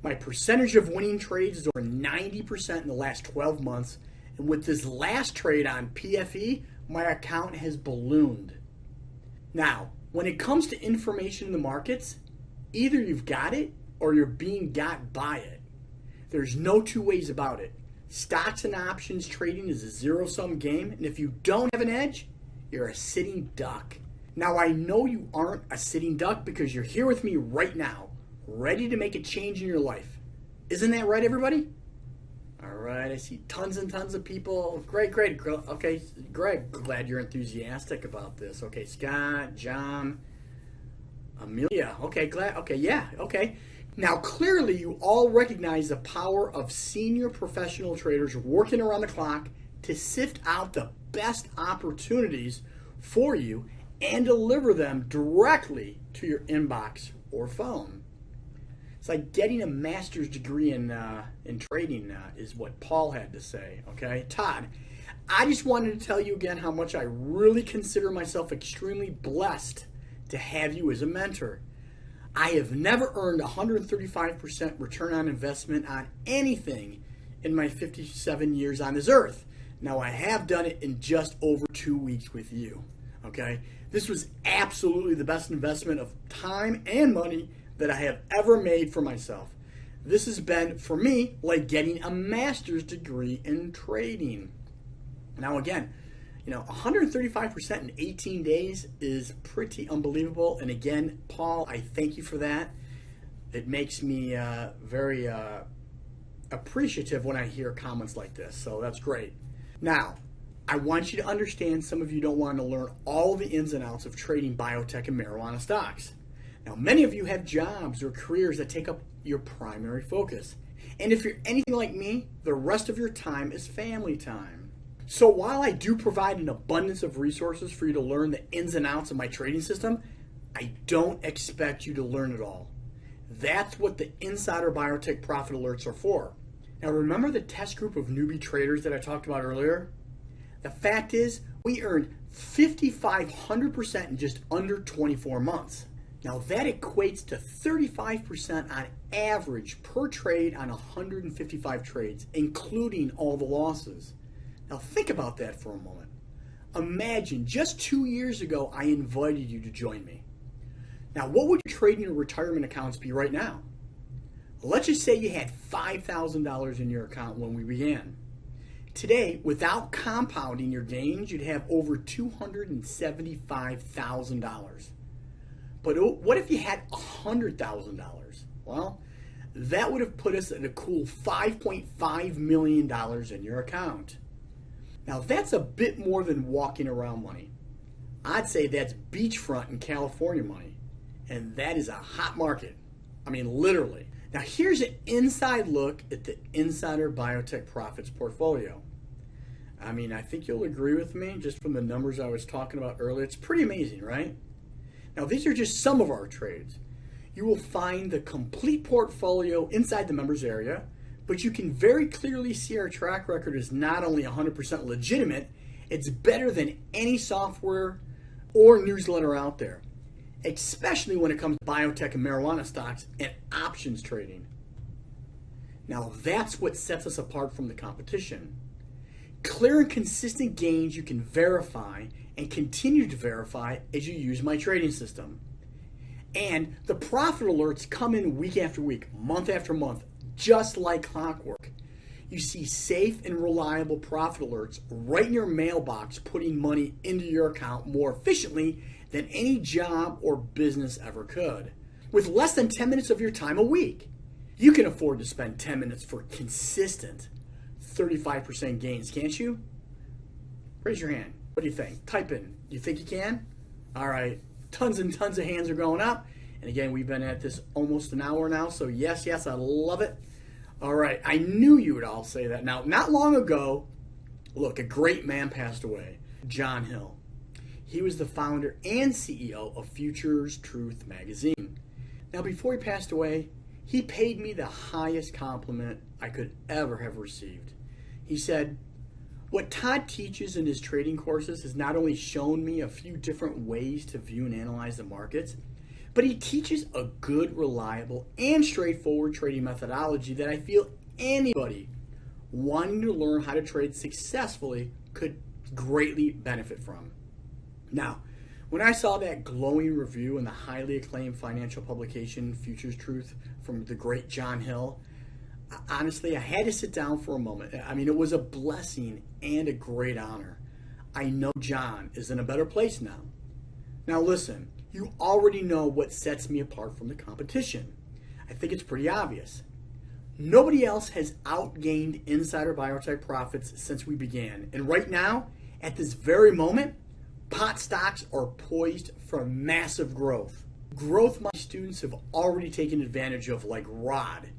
My percentage of winning trades is over 90% in the last 12 months, and with this last trade on PFE, my account has ballooned. Now, when it comes to information in the markets, either you've got it or you're being got by it. There's no two ways about it. Stocks and options trading is a zero-sum game, and if you don't have an edge, you're a sitting duck. Now, I know you aren't a sitting duck because you're here with me right now, ready to make a change in your life. Isn't that right, everybody? All right, I see tons and tons of people. Great. Okay, Greg, glad you're enthusiastic about this. Okay, Scott, John, Amelia. Okay, glad. Okay, yeah, okay. Now, clearly, you all recognize the power of senior professional traders working around the clock to sift out the best opportunities for you and deliver them directly to your inbox or phone. It's like getting a master's degree in trading is what Paul had to say, okay? Todd, I just wanted to tell you again how much I really consider myself extremely blessed to have you as a mentor. I have never earned 135% return on investment on anything in my 57 years on this earth. Now, I have done it in just over 2 weeks with you, okay? This was absolutely the best investment of time and money that I have ever made for myself. This has been, for me, like getting a master's degree in trading. Now, again, 135% in 18 days is pretty unbelievable. And again, Paul, I thank you for that. It makes me very appreciative when I hear comments like this. So that's great. Now, I want you to understand some of you don't want to learn all the ins and outs of trading biotech and marijuana stocks. Now, many of you have jobs or careers that take up your primary focus. And if you're anything like me, the rest of your time is family time. So while I do provide an abundance of resources for you to learn the ins and outs of my trading system, I don't expect you to learn it all. That's what the Insider Biotech Profit Alerts are for. Now, remember the test group of newbie traders that I talked about earlier? The fact is, we earned 5,500% in just under 24 months. Now, that equates to 35% on average per trade on 155 trades, including all the losses. Now, think about that for a moment. Imagine just 2 years ago, I invited you to join me. Now, what would your trading or retirement accounts be right now? Let's just say you had $5,000 in your account when we began. Today, without compounding your gains, you'd have over $275,000. But what if you had $100,000? Well, that would have put us at a cool $5.5 million in your account. Now, that's a bit more than walking around money. I'd say that's beachfront in California money. And that is a hot market. I mean, literally. Now, here's an inside look at the Insider Biotech Profits portfolio. I mean, I think you'll agree with me just from the numbers I was talking about earlier. It's pretty amazing, right? Now, these are just some of our trades. You will find the complete portfolio inside the members area, but you can very clearly see our track record is not only 100% legitimate, it's better than any software or newsletter out there, especially when it comes to biotech and marijuana stocks and options trading. Now, that's what sets us apart from the competition. Clear and consistent gains you can verify and continue to verify as you use my trading system. And the profit alerts come in week after week, month after month, just like clockwork. You see safe and reliable profit alerts right in your mailbox, putting money into your account more efficiently than any job or business ever could. With less than 10 minutes of your time a week, you can afford to spend 10 minutes for consistent 35% gains, can't you? Raise your hand. What do you think? Type in. You think you can? All right. Tons and tons of hands are going up. And again, we've been at this almost an hour now. So yes, I love it. All right. I knew you would all say that. Now, not long ago, look, a great man passed away, John Hill. He was the founder and CEO of Futures Truth magazine. Now, before he passed away, he paid me the highest compliment I could ever have received. He said, "What Todd teaches in his trading courses has not only shown me a few different ways to view and analyze the markets, but he teaches a good, reliable, and straightforward trading methodology that I feel anybody wanting to learn how to trade successfully could greatly benefit from." Now, when I saw that glowing review in the highly acclaimed financial publication Futures Truth from the great John Hill, honestly, I had to sit down for a moment. I mean, it was a blessing and a great honor. I know John is in a better place now. Now listen, you already know what sets me apart from the competition. I think it's pretty obvious. Nobody else has outgained Insider Biotech Profits since we began. And right now, at this very moment, pot stocks are poised for massive growth. Growth my students have already taken advantage of, like Rod.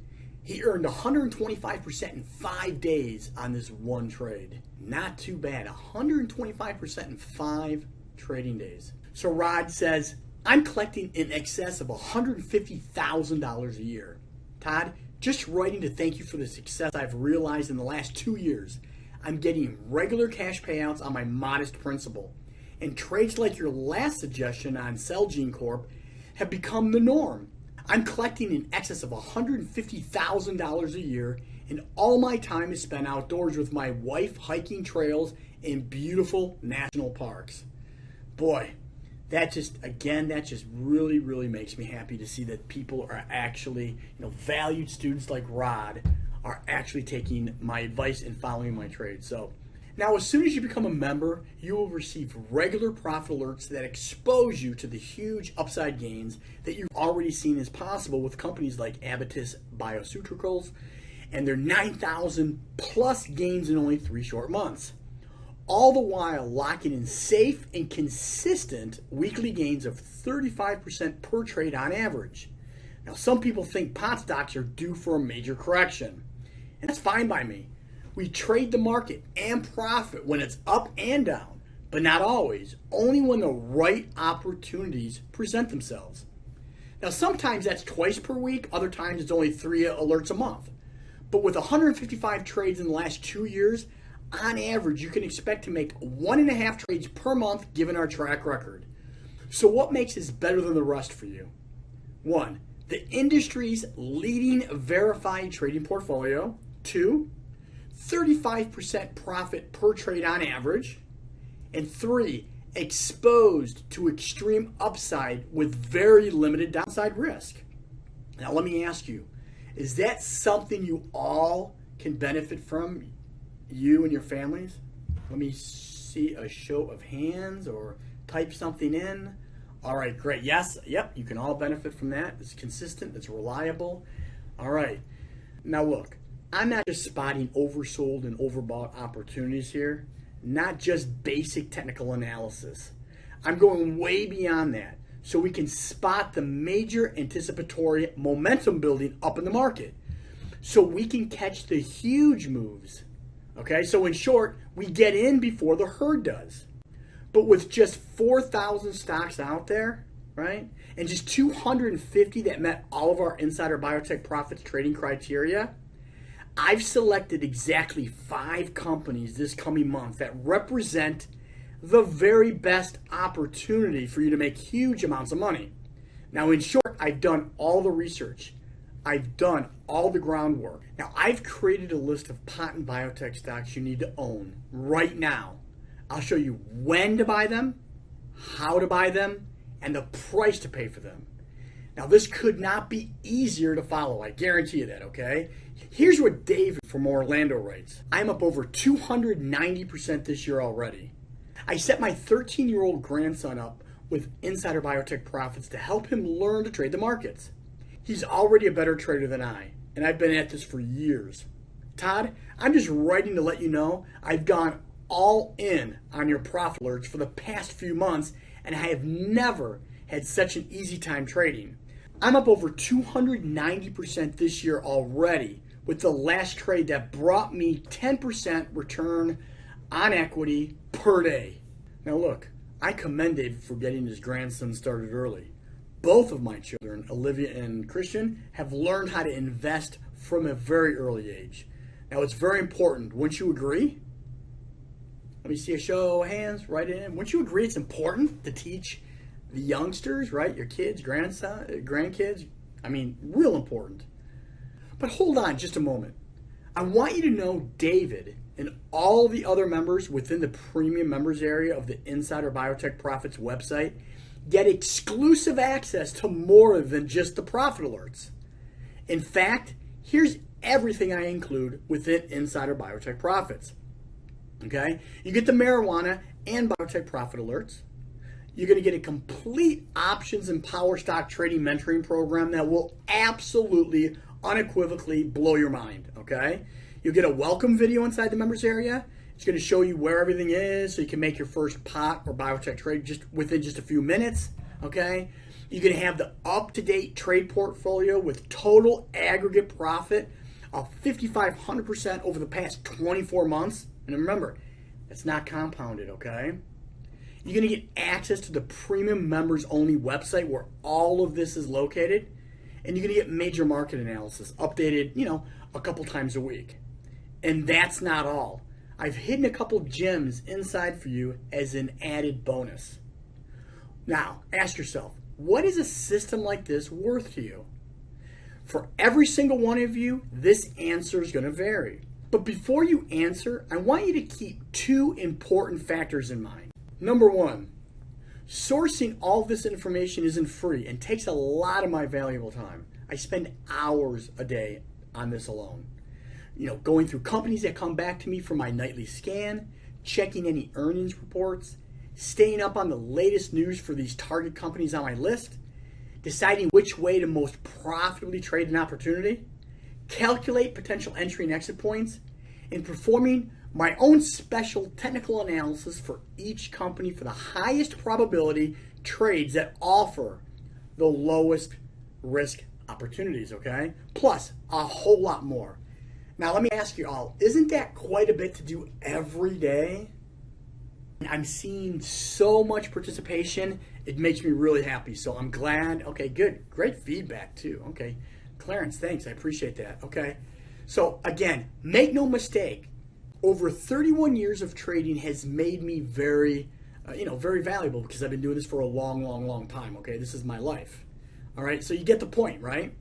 He earned 125% in 5 days on this one trade. Not too bad, 125% in 5 trading days. So Rod says, "I'm collecting in excess of $150,000 a year. Todd, just writing to thank you for the success I've realized in the last 2 years. I'm getting regular cash payouts on my modest principal. And trades like your last suggestion on Celgene Corp have become the norm. I'm collecting in excess of $150,000 a year, and all my time is spent outdoors with my wife hiking trails in beautiful national parks." Boy, that just really, really makes me happy to see that people are actually, valued students like Rod are actually taking my advice and following my trade. So now, as soon as you become a member, you will receive regular profit alerts that expose you to the huge upside gains that you've already seen is possible with companies like Abatis Bioceuticals and their 9,000 plus gains in only 3 short months. All the while locking in safe and consistent weekly gains of 35% per trade on average. Now, some people think pot stocks are due for a major correction, and that's fine by me. We trade the market and profit when it's up and down, but not always, only when the right opportunities present themselves. Now, sometimes that's twice per week, other times it's only 3 alerts a month. But with 155 trades in the last 2 years, on average, you can expect to make 1.5 trades per month given our track record. So what makes this better than the rest for you? 1, the industry's leading verified trading portfolio. 2, 35% profit per trade on average. And 3, exposed to extreme upside with very limited downside risk. Now let me ask you, Is that something you all can benefit from, you and your families? Let me see a show of hands or type something in. All right, great. Yes, yep, you can all benefit from that. It's consistent, it's reliable. All right. Now look, I'm not just spotting oversold and overbought opportunities here, not just basic technical analysis. I'm going way beyond that so we can spot the major anticipatory momentum building up in the market so we can catch the huge moves. Okay, so in short, we get in before the herd does. But with just 4,000 stocks out there, right, and just 250 that met all of our insider biotech profits trading criteria, I've selected exactly 5 companies this coming month that represent the very best opportunity for you to make huge amounts of money. Now, in short, I've done all the research. I've done all the groundwork. Now, I've created a list of patent biotech stocks you need to own right now. I'll show you when to buy them, how to buy them, and the price to pay for them. Now, this could not be easier to follow. I guarantee you that, okay? Here's what David from Orlando writes. I'm up over 290% this year already. I set my 13-year-old grandson up with insider biotech profits to help him learn to trade the markets. He's already a better trader than I, and I've been at this for years. Todd, I'm just writing to let you know I've gone all in on your profit alerts for the past few months, and I have never had such an easy time trading. I'm up over 290% this year already with the last trade that brought me 10% return on equity per day. Now look, I commend David for getting his grandson started early. Both of my children, Olivia and Christian, have learned how to invest from a very early age. Now it's very important. Wouldn't you agree? Let me see a show of hands right in. Wouldn't you agree it's important to teach the youngsters, right? Your kids, grandkids. I mean, real important. But hold on just a moment. I want you to know David and all the other members within the premium members area of the Insider Biotech Profits website get exclusive access to more than just the profit alerts. In fact, here's everything I include within Insider Biotech Profits. Okay? You get the marijuana and biotech profit alerts. You're going to get a complete options and power stock trading mentoring program that will absolutely, unequivocally blow your mind. Okay? You'll get a welcome video inside the members area. It's going to show you where everything is so you can make your first pot or biotech trade within just a few minutes. Okay? You're going to have the up-to-date trade portfolio with total aggregate profit of 5,500% over the past 24 months. And remember, that's not compounded, okay? You're going to get access to the premium members only website where all of this is located. And you're going to get major market analysis updated, a couple times a week. And that's not all. I've hidden a couple gems inside for you as an added bonus. Now, ask yourself, what is a system like this worth to you? For every single one of you, this answer is going to vary. But before you answer, I want you to keep 2 important factors in mind. Number 1, sourcing all this information isn't free and takes a lot of my valuable time. I spend hours a day on this alone. Going through companies that come back to me for my nightly scan, checking any earnings reports, staying up on the latest news for these target companies on my list, deciding which way to most profitably trade an opportunity, calculate potential entry and exit points, and performing my own special technical analysis for each company for the highest probability trades that offer the lowest risk opportunities, okay? Plus a whole lot more. Now let me ask you all, isn't that quite a bit to do every day? I'm seeing so much participation, it makes me really happy. So I'm glad. Okay, good. Great feedback too. Okay. Clarence, thanks. I appreciate that. Okay. So again, make no mistake, over 31 years of trading has made me very valuable because I've been doing this for a long time. Okay. This is my life. All right. So you get the point, right?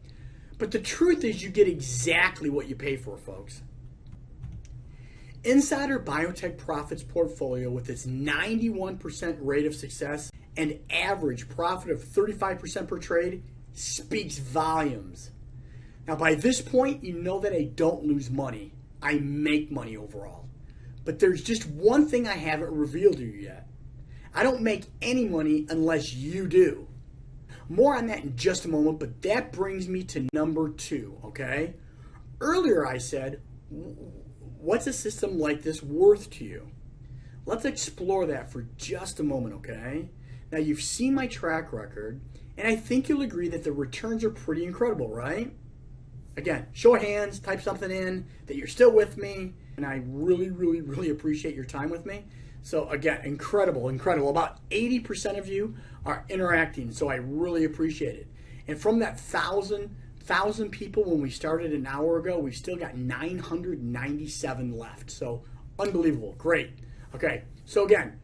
But the truth is you get exactly what you pay for, folks. Insider Biotech Profits portfolio with its 91% rate of success and average profit of 35% per trade speaks volumes. Now, by this point, you know that I don't lose money. I make money overall. But there's just one thing I haven't revealed to you yet. I don't make any money unless you do. More on that in just a moment, but that brings me to number 2, okay? Earlier I said, what's a system like this worth to you? Let's explore that for just a moment, okay? Now, you've seen my track record, and I think you'll agree that the returns are pretty incredible, right? Again, show of hands, type something in that you're still with me, and I really, really, really appreciate your time with me. So again, incredible, incredible. About 80% of you are interacting, so I really appreciate it. And from that thousand people when we started an hour ago, we've still got 997 left. So unbelievable, great. Okay, so again,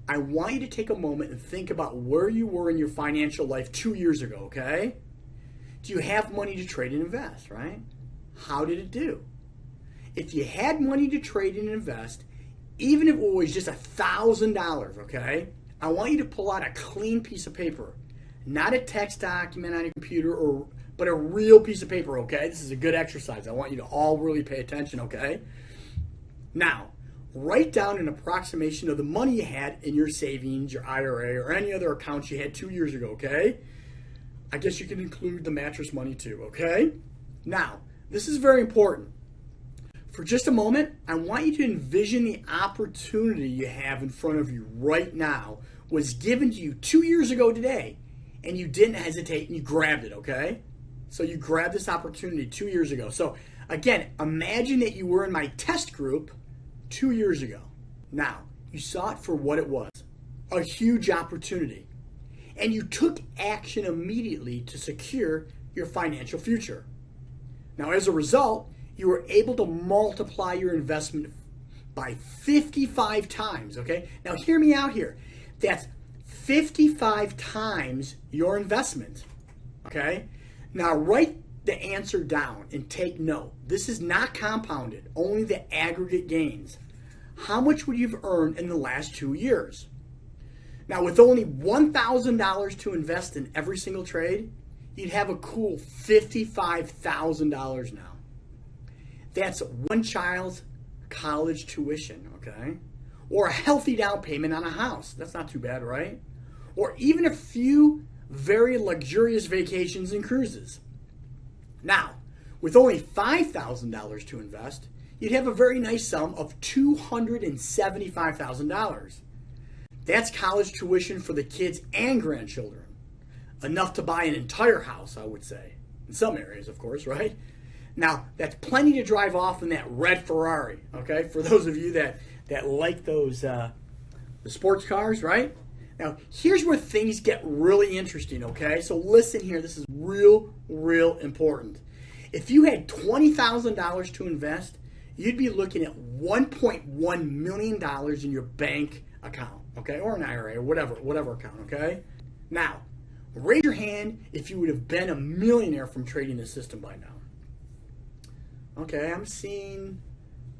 I want you to take a moment and think about where you were in your financial life 2 years ago, okay? Do you have money to trade and invest, right? How did it do? If you had money to trade and invest, even if it was just $1,000, okay, I want you to pull out a clean piece of paper, not a text document on a computer, but a real piece of paper, okay? This is a good exercise. I want you to all really pay attention, okay? Now, write down an approximation of the money you had in your savings, your IRA, or any other accounts you had 2 years ago, okay? I guess you can include the mattress money too, okay? Now, this is very important. For just a moment, I want you to envision the opportunity you have in front of you right now was given to you 2 years ago today, and you didn't hesitate and you grabbed it, okay? So you grabbed this opportunity 2 years ago. So again, imagine that you were in my test group 2 years ago. Now, you saw it for what it was, a huge opportunity. And you took action immediately to secure your financial future. Now, as a result, you were able to multiply your investment by 55 times, okay? Now, hear me out here. That's 55 times your investment, okay? Now, write the answer down and take note. This is not compounded, only the aggregate gains. How much would you have earned in the last 2 years? Now, with only $1,000 to invest in every single trade, you'd have a cool $55,000 now. That's one child's college tuition, okay? Or a healthy down payment on a house. That's not too bad, right? Or even a few very luxurious vacations and cruises. Now, with only $5,000 to invest, you'd have a very nice sum of $275,000. That's college tuition for the kids and grandchildren. Enough to buy an entire house, I would say. In some areas, of course, right? Now, that's plenty to drive off in that red Ferrari, okay? For those of you that like those the sports cars, right? Now, here's where things get really interesting, okay? So listen here. This is real important. If you had $20,000 to invest, you'd be looking at $1.1 million in your bank account, okay? Or an IRA or whatever account, okay? Now, raise your hand if you would have been a millionaire from trading the system by now. Okay, I'm seeing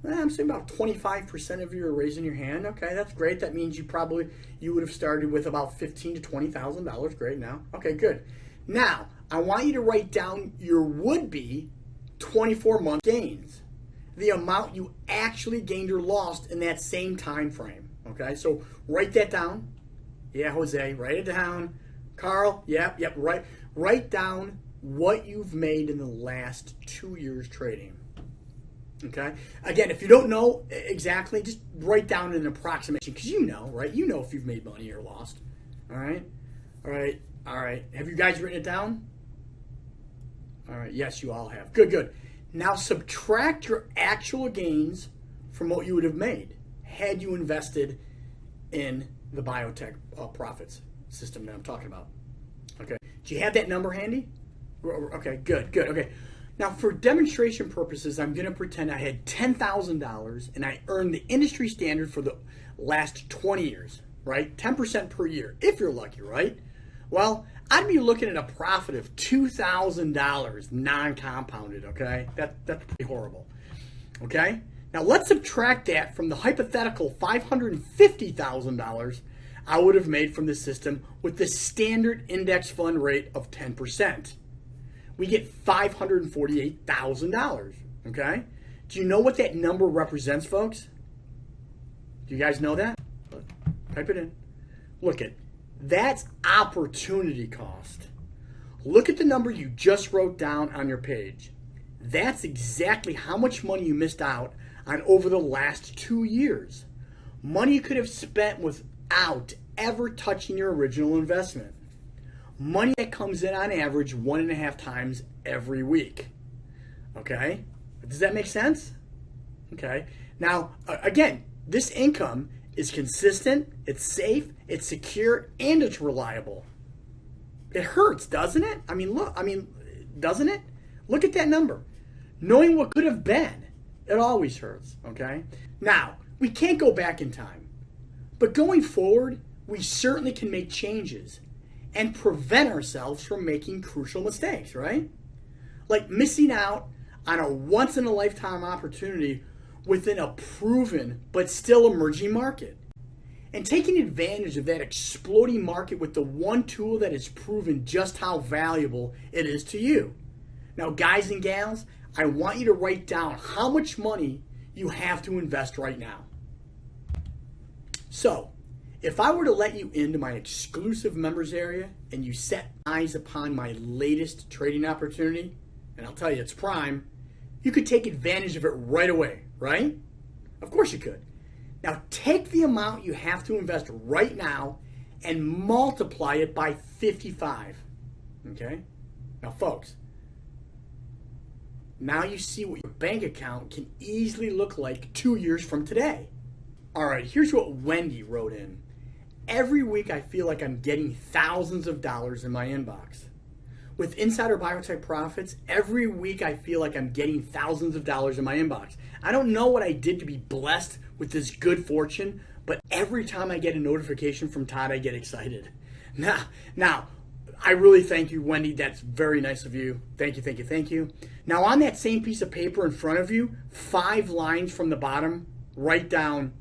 about 25% of you are raising your hand. Okay, that's great. That means you would have started with about $15,000 to $20,000. Great now. Okay, good. Now, I want you to write down your would-be 24-month gains. The amount you actually gained or lost in that same time frame. Okay, so write that down. Yeah, Jose, write it down. Carl, yep, write down what you've made in the last 2 years trading. Okay. Again, if you don't know exactly, just write down an approximation because you know, right? You know if you've made money or lost. All right. Have you guys written it down? All right. Yes, you all have. Good. Now subtract your actual gains from what you would have made had you invested in the biotech profits system that I'm talking about. Okay. Do you have that number handy? Okay. Good. Okay. Now, for demonstration purposes, I'm going to pretend I had $10,000 and I earned the industry standard for the last 20 years, right? 10% per year, if you're lucky, right? Well, I'd be looking at a profit of $2,000 non-compounded, okay? That's pretty horrible, okay? Now, let's subtract that from the hypothetical $550,000 I would have made from the system with the standard index fund rate of 10%. we get $548,000, okay? Do you know what that number represents, folks? Do you guys know that? Type it in. Look at, that's opportunity cost. Look at the number you just wrote down on your page. That's exactly how much money you missed out on over the last 2 years. Money you could have spent without ever touching your original investment. Money that comes in on average 1.5 times every week. Okay? Does that make sense? Okay. Now, again, this income is consistent, it's safe, it's secure, and it's reliable. It hurts, doesn't it? Doesn't it? Look at that number. Knowing what could have been, it always hurts, okay? Now, we can't go back in time, but going forward, we certainly can make changes and prevent ourselves from making crucial mistakes, right? Like missing out on a once-in-a-lifetime opportunity within a proven but still emerging market. And taking advantage of that exploding market with the one tool that has proven just how valuable it is to you. Now, guys and gals, I want you to write down how much money you have to invest right now. So, if I were to let you into my exclusive members area and you set eyes upon my latest trading opportunity, and I'll tell you it's prime, you could take advantage of it right away, right? Of course you could. Now take the amount you have to invest right now and multiply it by 55. Okay? Now folks, now you see what your bank account can easily look like 2 years from today. All right, here's what Wendy wrote in. Every week I feel like I'm getting thousands of dollars in my inbox. With Insider Biotech Profits, every week I feel like I'm getting thousands of dollars in my inbox. I don't know what I did to be blessed with this good fortune, but every time I get a notification from Todd, I get excited. Now, I really thank you, Wendy. That's very nice of you. Thank you, thank you, thank you. Now, on that same piece of paper in front of you, 5 lines from the bottom, write down,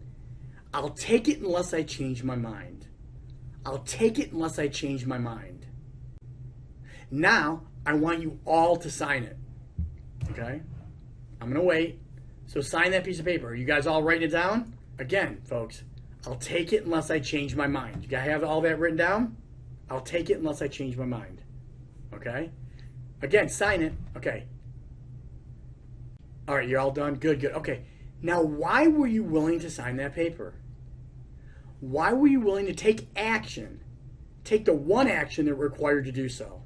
I'll take it unless I change my mind. I'll take it unless I change my mind. Now, I want you all to sign it. Okay? I'm going to wait. So sign that piece of paper. Are you guys all writing it down? Again, folks, I'll take it unless I change my mind. You guys have all that written down? I'll take it unless I change my mind. Okay? Again, sign it. Okay. All right, you're all done? Good, good. Okay. Now, why were you willing to sign that paper? Why were you willing to take action? Take the one action that required to do so.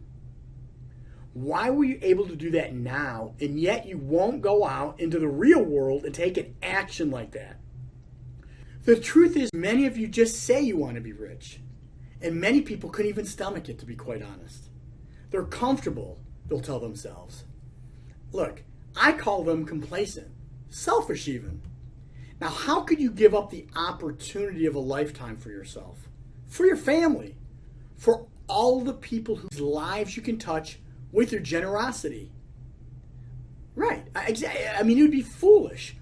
Why were you able to do that now, and yet you won't go out into the real world and take an action like that? The truth is, many of you just say you want to be rich. And many people couldn't even stomach it, to be quite honest. They're comfortable, they'll tell themselves. Look, I call them complacent, selfish even. Now, how could you give up the opportunity of a lifetime for yourself, for your family, for all the people whose lives you can touch with your generosity? Right. I mean, it would be foolish.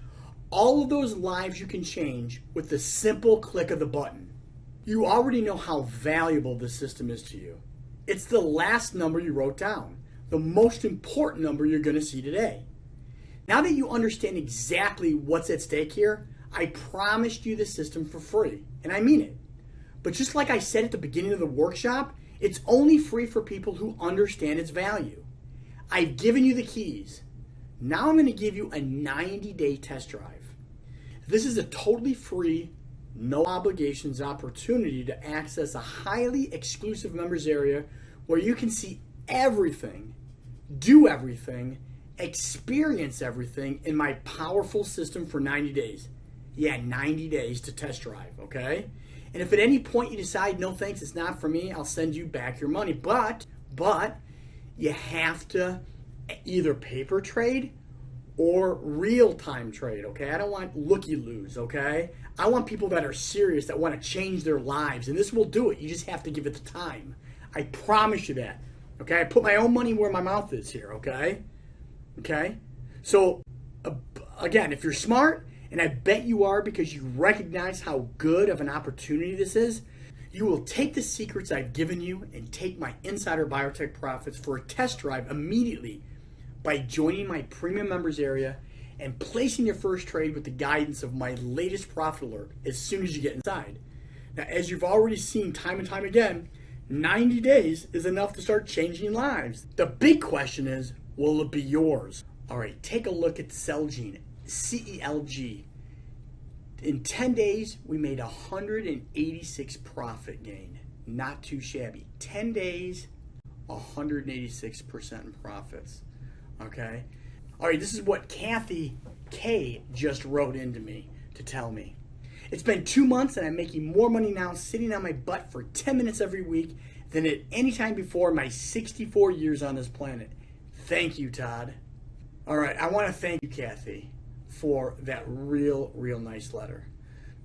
All of those lives you can change with the simple click of the button. You already know how valuable this system is to you. It's the last number you wrote down, the most important number you're going to see today. Now that you understand exactly what's at stake here, I promised you the system for free, and I mean it. But just like I said at the beginning of the workshop, it's only free for people who understand its value. I've given you the keys. Now I'm going to give you a 90-day test drive. This is a totally free, no obligations opportunity to access a highly exclusive members area where you can see everything, do everything, experience everything in my powerful system for 90 days. Yeah, 90 days to test drive, okay? And if at any point you decide, no thanks, it's not for me, I'll send you back your money. But you have to either paper trade or real-time trade, okay? I don't want looky-loos, okay? I want people that are serious, that want to change their lives, and this will do it. You just have to give it the time. I promise you that, okay? I put my own money where my mouth is here, okay? Okay? So, again, if you're smart, and I bet you are because you recognize how good of an opportunity this is, You will take the secrets I've given you and take my insider biotech profits for a test drive immediately by joining my premium members area and placing your first trade with the guidance of my latest profit alert as soon as you get inside. Now, as you've already seen time and time again, 90 days is enough to start changing lives. The big question is, will it be yours? All right, take a look at Celgene, CELG. In 10 days, we made 186 profit gain. Not too shabby. 10 days, 186% in profits. Okay? All right, this is what Kathy K just wrote into me to tell me. It's been 2 months and I'm making more money now sitting on my butt for 10 minutes every week than at any time before my 64 years on this planet. Thank you, Todd. All right, I want to thank you, Kathy, for that real nice letter.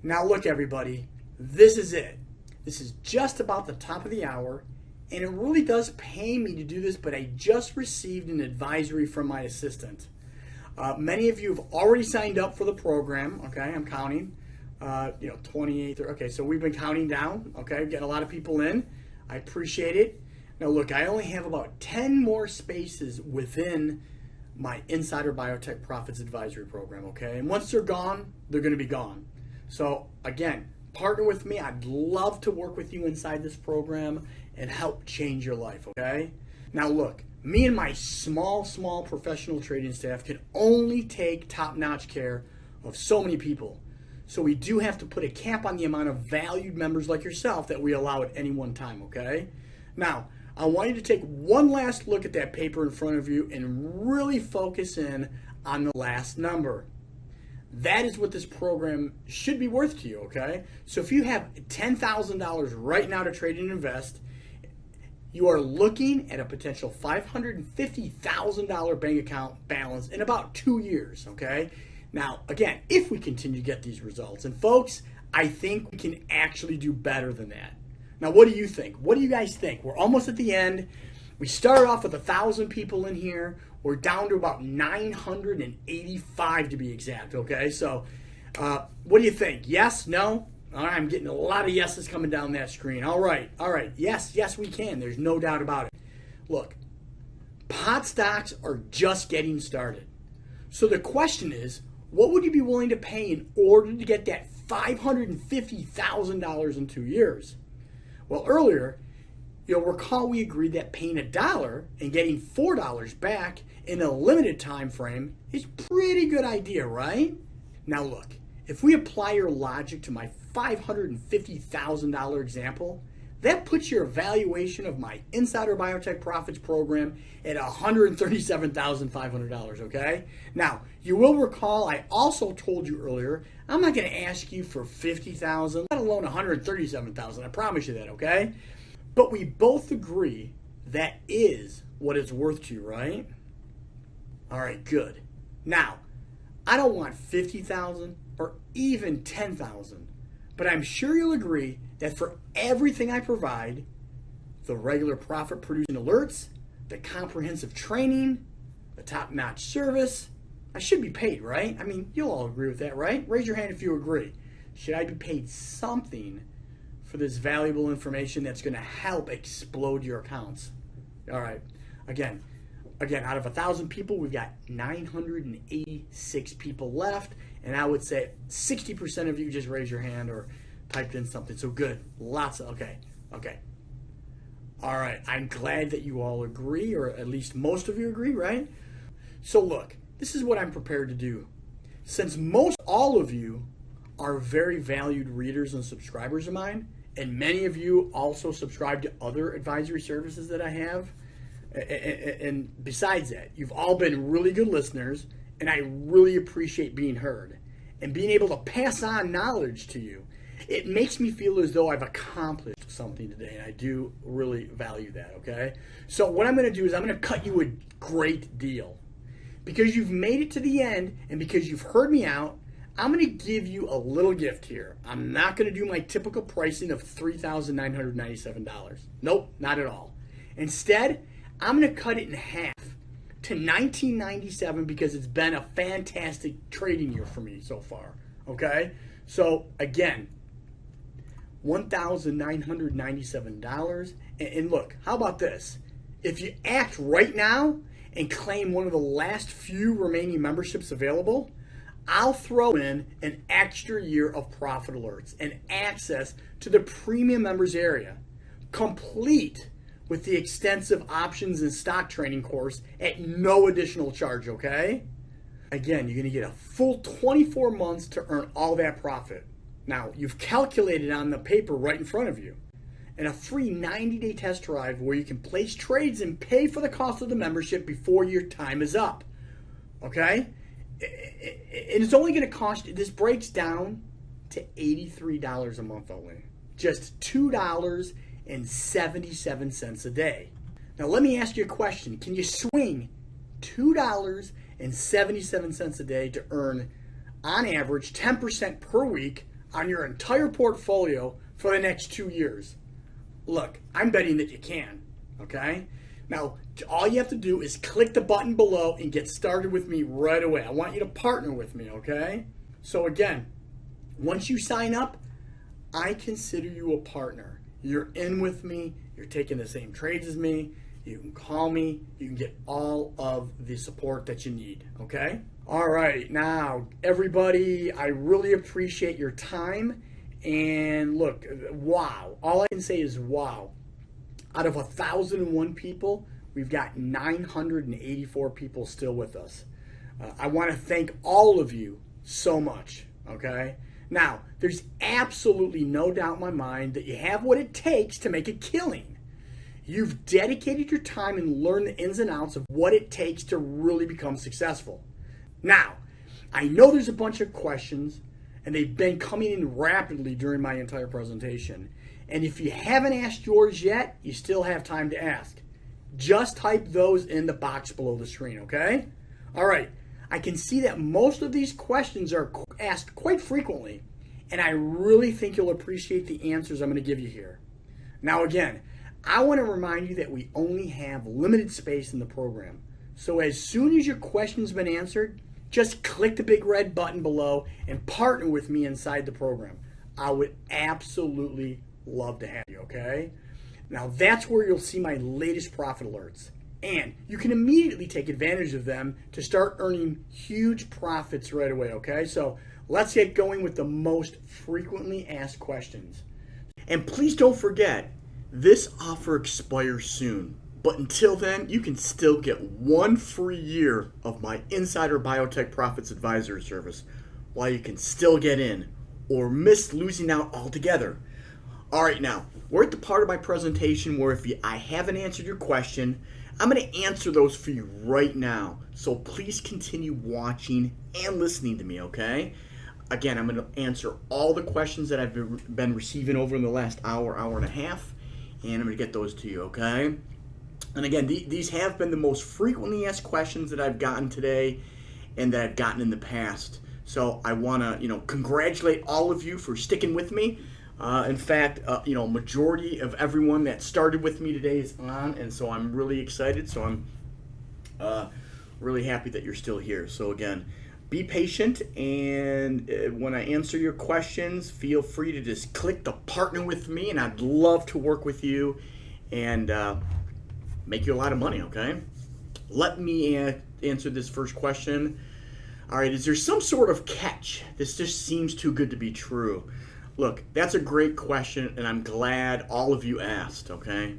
Now look, everybody, this is it. This is just about the top of the hour, and it really does pay me to do this, but I just received an advisory from my assistant. Many of you have already signed up for the program, okay, I'm counting. 28, okay, so we've been counting down, okay, getting a lot of people in. I appreciate it. Now look, I only have about 10 more spaces within my Insider Biotech Profits Advisory Program, okay? And once they're gone, they're gonna be gone. So again, partner with me. I'd love to work with you inside this program and help change your life, okay? Now look, me and my small professional trading staff can only take top-notch care of so many people. So we do have to put a cap on the amount of valued members like yourself that we allow at any one time, okay? Now, I want you to take one last look at that paper in front of you and really focus in on the last number. That is what this program should be worth to you, okay? So if you have $10,000 right now to trade and invest, you are looking at a potential $550,000 bank account balance in about 2 years, okay? Now, again, if we continue to get these results, and folks, I think we can actually do better than that. Now, what do you think? What do you guys think? We're almost at the end. We started off with 1,000 people in here. We're down to about 985 to be exact, okay? So, what do you think? Yes? No? All right, I'm getting a lot of yeses coming down that screen. All right. Yes, we can. There's no doubt about it. Look, pot stocks are just getting started. So the question is, what would you be willing to pay in order to get that $550,000 in 2 years? Well, earlier, you'll recall we agreed that paying $1 and getting $4 back in a limited time frame is a pretty good idea, right? Now look, if we apply your logic to my $550,000 example, that puts your evaluation of my Insider Biotech Profits program at $137,500, okay? Now, you will recall I also told you earlier, I'm not going to ask you for $50,000, let alone $137,000. I promise you that, okay? But we both agree that is what it's worth to you, right? All right, good. Now, I don't want $50,000 or even $10,000, but I'm sure you'll agree that for everything I provide, the regular profit producing alerts, the comprehensive training, the top-notch service, I should be paid, right? I mean, you'll all agree with that, right? Raise your hand if you agree. Should I be paid something for this valuable information that's going to help explode your accounts? All right. Again, out of 1,000 people, we've got 986 people left, and I would say 60% of you just raised your hand or typed in something. So good. Okay. All right. I'm glad that you all agree, or at least most of you agree, right? So look, this is what I'm prepared to do. Since most all of you are very valued readers and subscribers of mine, and many of you also subscribe to other advisory services that I have, and besides that, you've all been really good listeners, and I really appreciate being heard and being able to pass on knowledge to you. It makes me feel as though I've accomplished something today, and I do really value that, okay? So what I'm going to do is I'm going to cut you a great deal. Because you've made it to the end, and because you've heard me out, I'm going to give you a little gift here. I'm not going to do my typical pricing of $3,997. Nope, not at all. Instead, I'm going to cut it in half to $1,997 because it's been a fantastic trading year for me so far, okay? So, again, $1,997. And look, how about this? If you act right now and claim one of the last few remaining memberships available, I'll throw in an extra year of profit alerts and access to the premium members area, complete with the extensive options and stock training course at no additional charge, okay? Again, you're going to get a full 24 months to earn all that profit. Now, you've calculated on the paper right in front of you. And a free 90-day test drive where you can place trades and pay for the cost of the membership before your time is up. Okay? And it's only going to cost you, this breaks down to $83 a month only. Just $2.77 a day. Now, let me ask you a question. Can you swing $2.77 a day to earn, on average, 10% per week on your entire portfolio for the next 2 years? Look, I'm betting that you can, okay? Now, all you have to do is click the button below and get started with me right away. I want you to partner with me, okay? So again, once you sign up, I consider you a partner. You're in with me, you're taking the same trades as me, you can call me, you can get all of the support that you need, okay? All right, now, everybody, I really appreciate your time. And look, wow. All I can say is wow. Out of 1,001 people, we've got 984 people still with us. I want to thank all of you so much, okay? Now, there's absolutely no doubt in my mind that you have what it takes to make a killing. You've dedicated your time and learned the ins and outs of what it takes to really become successful. Now, I know there's a bunch of questions, and they've been coming in rapidly during my entire presentation. And if you haven't asked yours yet, you still have time to ask. Just type those in the box below the screen, okay? All right, I can see that most of these questions are asked quite frequently, and I really think you'll appreciate the answers I'm going to give you here. Now again, I want to remind you that we only have limited space in the program. So as soon as your question's been answered, just click the big red button below and partner with me inside the program. I would absolutely love to have you, okay? Now that's where you'll see my latest profit alerts. And you can immediately take advantage of them to start earning huge profits right away, okay? So let's get going with the most frequently asked questions. And please don't forget, this offer expires soon. But until then, you can still get 1 free year of my Insider Biotech Profits Advisory service while you can still get in or miss losing out altogether. All right, now, we're at the part of my presentation where if I haven't answered your question, I'm going to answer those for you right now. So please continue watching and listening to me, okay? Again, I'm going to answer all the questions that I've been receiving over in the last hour, hour and a half, and I'm going to get those to you, okay? And again, these have been the most frequently asked questions that I've gotten today and that I've gotten in the past. So I want to, congratulate all of you for sticking with me. In fact, majority of everyone that started with me today is on, and so I'm really excited. So I'm really happy that you're still here. So again, be patient, and when I answer your questions, feel free to just click the partner with me, and I'd love to work with you and make you a lot of money, okay? Let me answer this first question. All right, is there some sort of catch? This just seems too good to be true. Look, that's a great question, and I'm glad all of you asked, okay?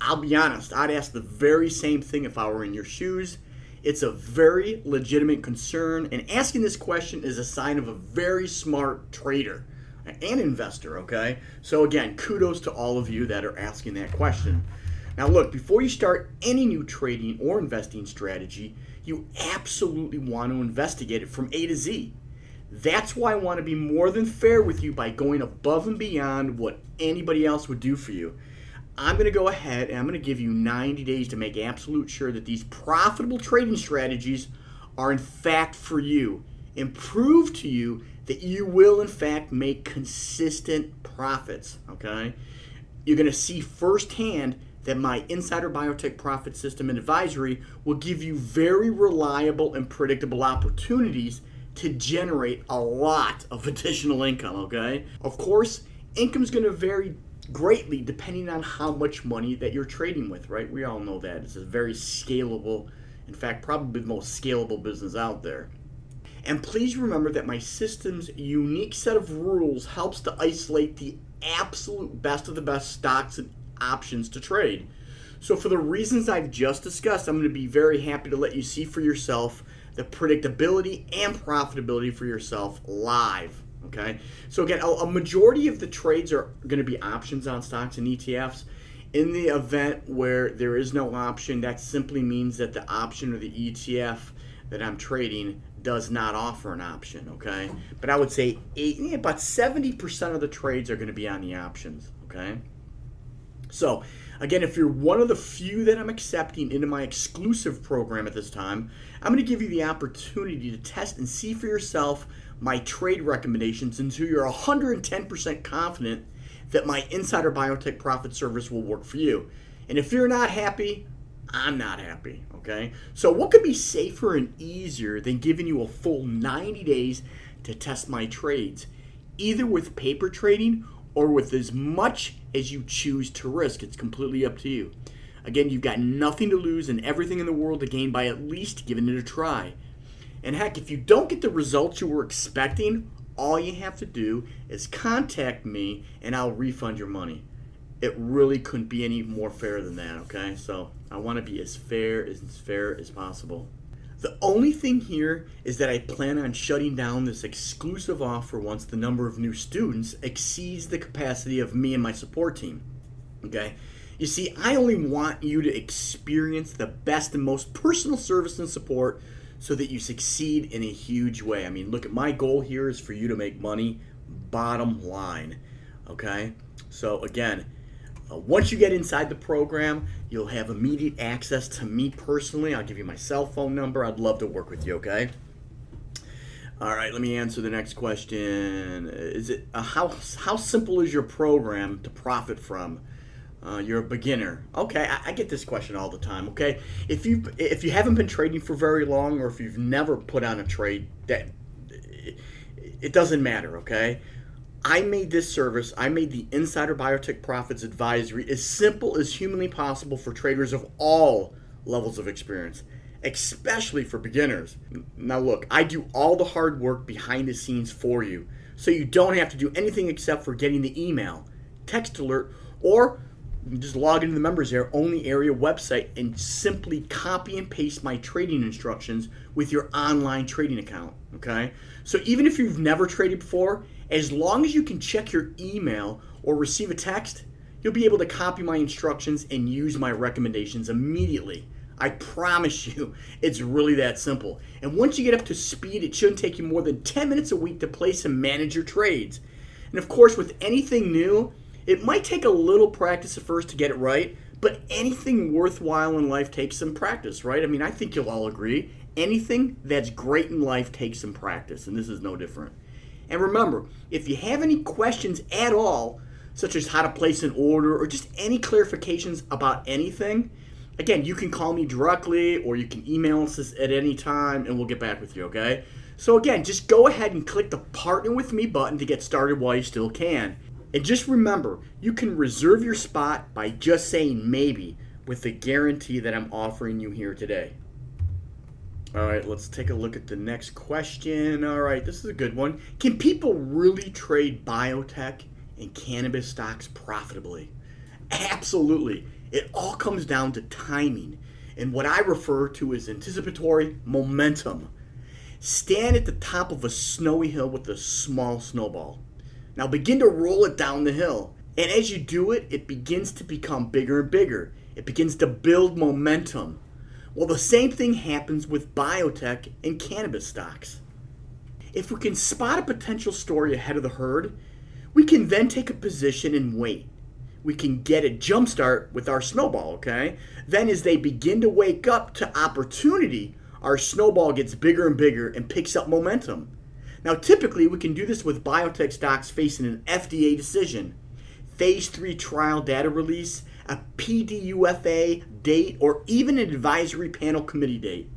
I'll be honest, I'd ask the very same thing if I were in your shoes. It's a very legitimate concern, and asking this question is a sign of a very smart trader and investor, okay? So again, kudos to all of you that are asking that question. Now look, before you start any new trading or investing strategy, you absolutely want to investigate it from A to Z. That's why I want to be more than fair with you by going above and beyond what anybody else would do for you. I'm going to go ahead and I'm going to give you 90 days to make absolute sure that these profitable trading strategies are in fact for you and prove to you that you will in fact make consistent profits, okay? You're going to see firsthand that my Insider Biotech Profit System and Advisory will give you very reliable and predictable opportunities to generate a lot of additional income, okay? Of course, income's going to vary greatly depending on how much money that you're trading with, right? We all know that. It's a very scalable, in fact, probably the most scalable business out there. And please remember that my system's unique set of rules helps to isolate the absolute best of the best stocks and options to trade. So for the reasons I've just discussed, I'm going to be very happy to let you see for yourself the predictability and profitability for yourself live. Okay, so again, a majority of the trades are going to be options on stocks and ETFs. In the event where there is no option, that simply means that the option or the ETF that I'm trading does not offer an option, okay? But I would say about 70% of the trades are going to be on the options, okay? So, again, if you're one of the few that I'm accepting into my exclusive program at this time, I'm going to give you the opportunity to test and see for yourself my trade recommendations until you're 110% confident that my Insider Biotech Profit Service will work for you. And if you're not happy, I'm not happy, okay? So what could be safer and easier than giving you a full 90 days to test my trades, either with paper trading or with as much as you choose to risk? It's completely up to you. Again, you've got nothing to lose and everything in the world to gain by at least giving it a try. And heck, if you don't get the results you were expecting, all you have to do is contact me and I'll refund your money. It really couldn't be any more fair than that, okay? So I want to be as fair as possible. The only thing here is that I plan on shutting down this exclusive offer once the number of new students exceeds the capacity of me and my support team, okay? You see, I only want you to experience the best and most personal service and support so that you succeed in a huge way. I mean, look, my goal here is for you to make money, bottom line, okay? So again, once you get inside the program, you'll have immediate access to me personally. I'll give you my cell phone number. I'd love to work with you, okay? All right, let me answer the next question. Is it how simple is your program to profit from? You're a beginner. Okay, I get this question all the time, okay? If you haven't been trading for very long, or if you've never put on a trade, that it doesn't matter, okay? I made this service, I made the Insider Biotech Profits Advisory as simple as humanly possible for traders of all levels of experience, especially for beginners. Now look, I do all the hard work behind the scenes for you, so you don't have to do anything except for getting the email, text alert, or just log into the members only area website and simply copy and paste my trading instructions with your online trading account, okay? So even if you've never traded before, as long as you can check your email or receive a text, you'll be able to copy my instructions and use my recommendations immediately. I promise you, it's really that simple. And once you get up to speed, it shouldn't take you more than 10 minutes a week to place and manage your trades. And of course, with anything new, it might take a little practice at first to get it right, but anything worthwhile in life takes some practice, right? I mean, I think you'll all agree. Anything that's great in life takes some practice, and this is no different. And remember, if you have any questions at all, such as how to place an order or just any clarifications about anything, again, you can call me directly or you can email us at any time and we'll get back with you, okay? So again, just go ahead and click the Partner With Me button to get started while you still can. And just remember, you can reserve your spot by just saying maybe with the guarantee that I'm offering you here today. All right, let's take a look at the next question. All right, this is a good one. Can people really trade biotech and cannabis stocks profitably? Absolutely. It all comes down to timing and what I refer to as anticipatory momentum. Stand at the top of a snowy hill with a small snowball. Now begin to roll it down the hill. And as you do it, it begins to become bigger and bigger. It begins to build momentum. Well, the same thing happens with biotech and cannabis stocks. If we can spot a potential story ahead of the herd, we can then take a position and wait. We can get a jump start with our snowball, okay? Then as they begin to wake up to opportunity, our snowball gets bigger and bigger and picks up momentum. Now, typically, we can do this with biotech stocks facing an FDA decision, phase 3 trial data release, a PDUFA date, or even an advisory panel committee date.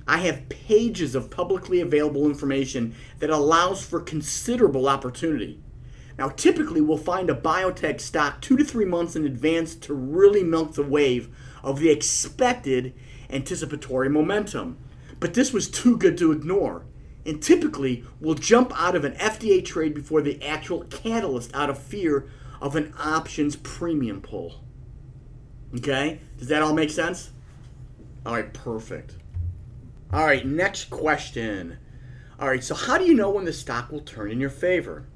I have pages of publicly available information that allows for considerable opportunity. Now, typically, we'll find a biotech stock 2 to 3 months in advance to really milk the wave of the expected anticipatory momentum. But this was too good to ignore. And typically, we'll jump out of an FDA trade before the actual catalyst out of fear of an options premium pull. Okay? Does that all make sense? All right, perfect. All right, next question. All right, so how do you know when the stock will turn in your favor?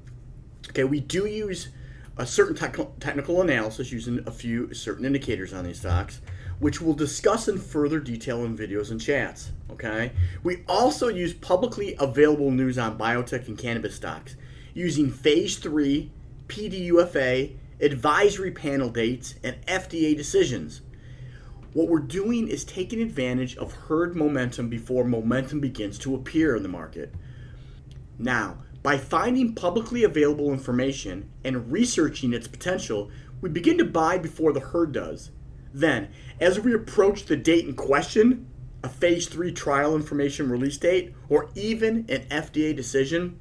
Okay, we do use a certain technical analysis using a few certain indicators on these stocks, which we'll discuss in further detail in videos and chats. Okay, we also use publicly available news on biotech and cannabis stocks using phase 3, PDUFA, advisory panel dates, and FDA decisions. What we're doing is taking advantage of herd momentum before momentum begins to appear in the market. Now, by finding publicly available information and researching its potential, we begin to buy before the herd does. Then, as we approach the date in question, a phase 3 trial information release date, or even an FDA decision,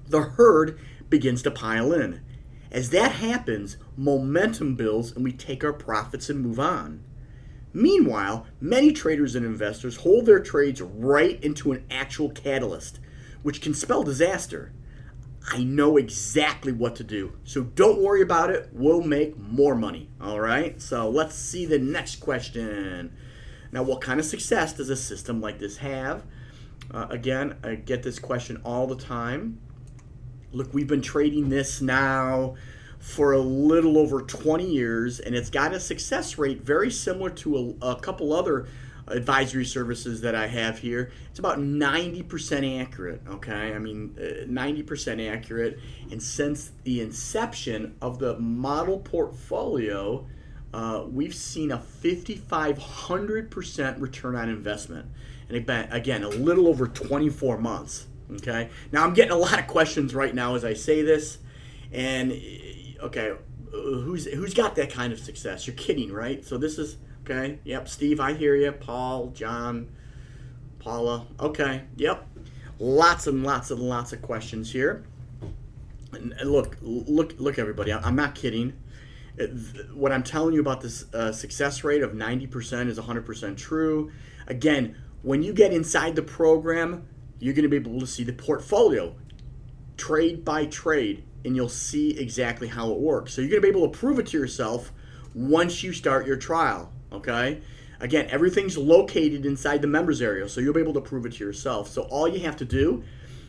the herd begins to pile in. As that happens, momentum builds and we take our profits and move on. Meanwhile, many traders and investors hold their trades right into an actual catalyst, which can spell disaster. I know exactly what to do, so don't worry about it. We'll make more money, all right? So let's see the next question. Now, what kind of success does a system like this have? Again, I get this question all the time. Look, we've been trading this now for a little over 20 years, and it's got a success rate very similar to a couple other advisory services that I have here. It's about 90% accurate, okay? I mean, 90% accurate. And since the inception of the model portfolio, we've seen a 5,500% return on investment. And again, a little over 24 months, okay? Now, I'm getting a lot of questions right now as I say this. And, okay, who's got that kind of success? You're kidding, right? So this is... Okay, yep, Steve, I hear you. Paul, John, Paula. Okay, yep. Lots and lots and lots of questions here. And look, everybody, I'm not kidding. What I'm telling you about this success rate of 90% is 100% true. Again, when you get inside the program, you're going to be able to see the portfolio trade by trade, and you'll see exactly how it works. So you're going to be able to prove it to yourself once you start your trial. Okay? Again, everything's located inside the members area, so you'll be able to prove it to yourself. So all you have to do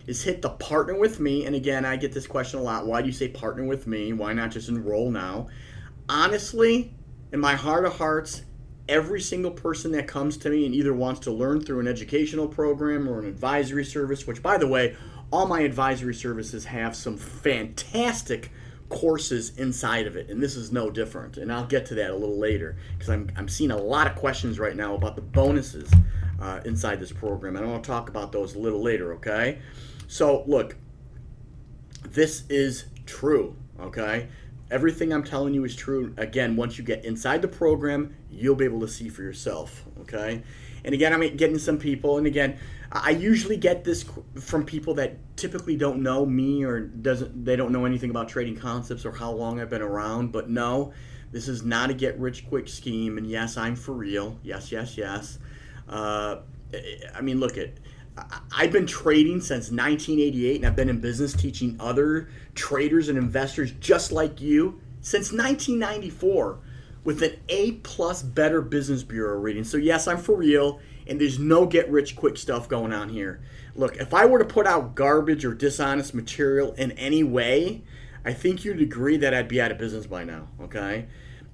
is hit the partner with me. And again, I get this question a lot. Why do you say partner with me? Why not just enroll now? Honestly, in my heart of hearts, every single person that comes to me and either wants to learn through an educational program or an advisory service, which, by the way, all my advisory services have some fantastic courses inside of it, and this is no different, and I'll get to that a little later because I'm seeing a lot of questions right now about the bonuses inside this program, and I want to talk about those a little later. Okay, so look, this is true. Okay, everything I'm telling you is true. Again, once you get inside the program, you'll be able to see for yourself. Okay, and again, I'm getting some people, and again, I usually get this from people that typically don't know me or they don't know anything about trading concepts or how long I've been around. But no, this is not a get-rich-quick scheme. And yes, I'm for real. Yes, yes, yes. I mean, look, I've been trading since 1988, and I've been in business teaching other traders and investors just like you since 1994 with an A+ Better Business Bureau rating. So yes, I'm for real. And there's no get-rich-quick stuff going on here. Look, if I were to put out garbage or dishonest material in any way, I think you'd agree that I'd be out of business by now, okay?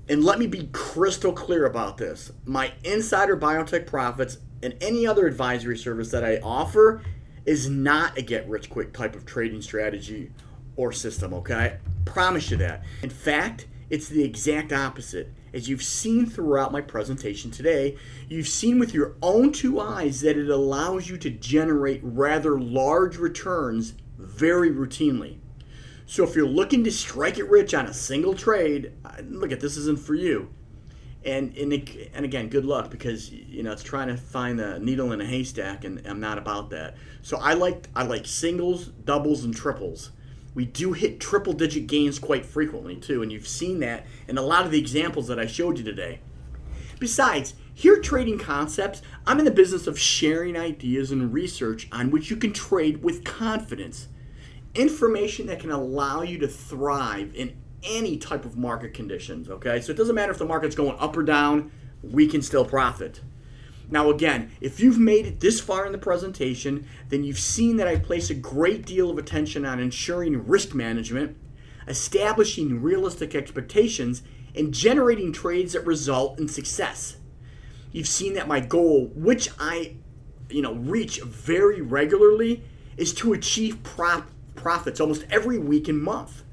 And let me be crystal clear about this. My insider biotech profits and any other advisory service that I offer is not a get-rich-quick type of trading strategy or system, okay? Promise you that. In fact, it's the exact opposite. As you've seen throughout my presentation today, you've seen with your own two eyes that it allows you to generate rather large returns very routinely. So if you're looking to strike it rich on a single trade, look, this isn't for you. And again, good luck, because it's trying to find the needle in a haystack, and I'm not about that. So I like singles, doubles, and triples. We do hit triple-digit gains quite frequently, too, and you've seen that in a lot of the examples that I showed you today. Besides, here at Trading Concepts, I'm in the business of sharing ideas and research on which you can trade with confidence. Information that can allow you to thrive in any type of market conditions, okay? So it doesn't matter if the market's going up or down, we can still profit. Now again, if you've made it this far in the presentation, then you've seen that I place a great deal of attention on ensuring risk management, establishing realistic expectations, and generating trades that result in success. You've seen that my goal, which I reach very regularly, is to achieve profits almost every week and month.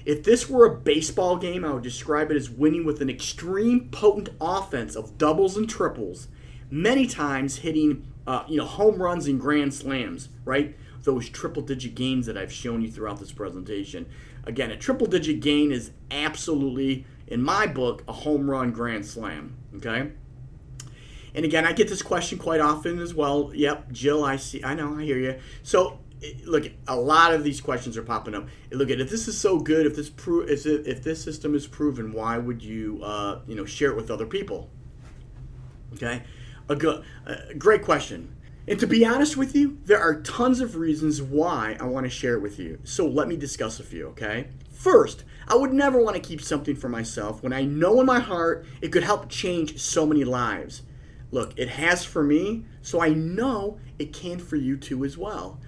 If this were a baseball game, I would describe it as winning with an extreme potent offense of doubles and triples, many times hitting home runs and grand slams, right? Those triple-digit gains that I've shown you throughout this presentation. Again, a triple-digit gain is absolutely, in my book, a home run grand slam, okay? And again, I get this question quite often as well. Yep, Jill, I know, I hear you. So, look, a lot of these questions are popping up. Look, if this is so good, if this system is proven, why would you share it with other people? Okay, a great question. And to be honest with you, there are tons of reasons why I want to share it with you. So let me discuss a few. Okay. First, I would never want to keep something for myself when I know in my heart it could help change so many lives. Look, it has for me, so I know it can for you too as well.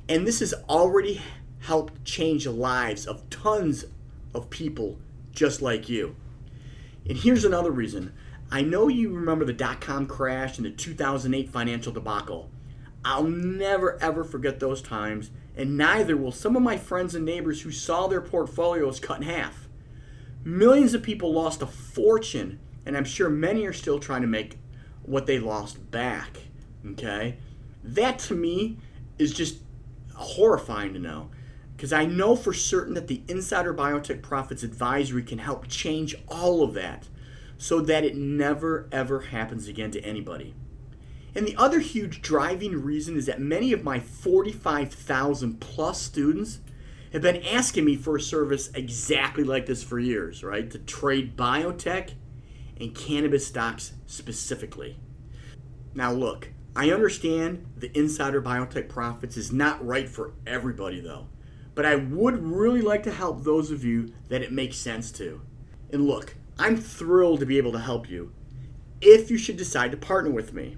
And this has already helped change the lives of tons of people just like you. And here's another reason. I know you remember the dot-com crash and the 2008 financial debacle. I'll never ever forget those times, and neither will some of my friends and neighbors who saw their portfolios cut in half. Millions of people lost a fortune, and I'm sure many are still trying to make what they lost back. Okay? That to me is just horrifying to know, because I know for certain that the Insider Biotech Profits Advisory can help change all of that so that it never ever happens again to anybody. And the other huge driving reason is that many of my 45,000 plus students have been asking me for a service exactly like this for years, right? To trade biotech and cannabis stocks specifically. Now look, I understand the Insider Biotech Profits is not right for everybody though, but I would really like to help those of you that it makes sense to. And look, I'm thrilled to be able to help you if you should decide to partner with me.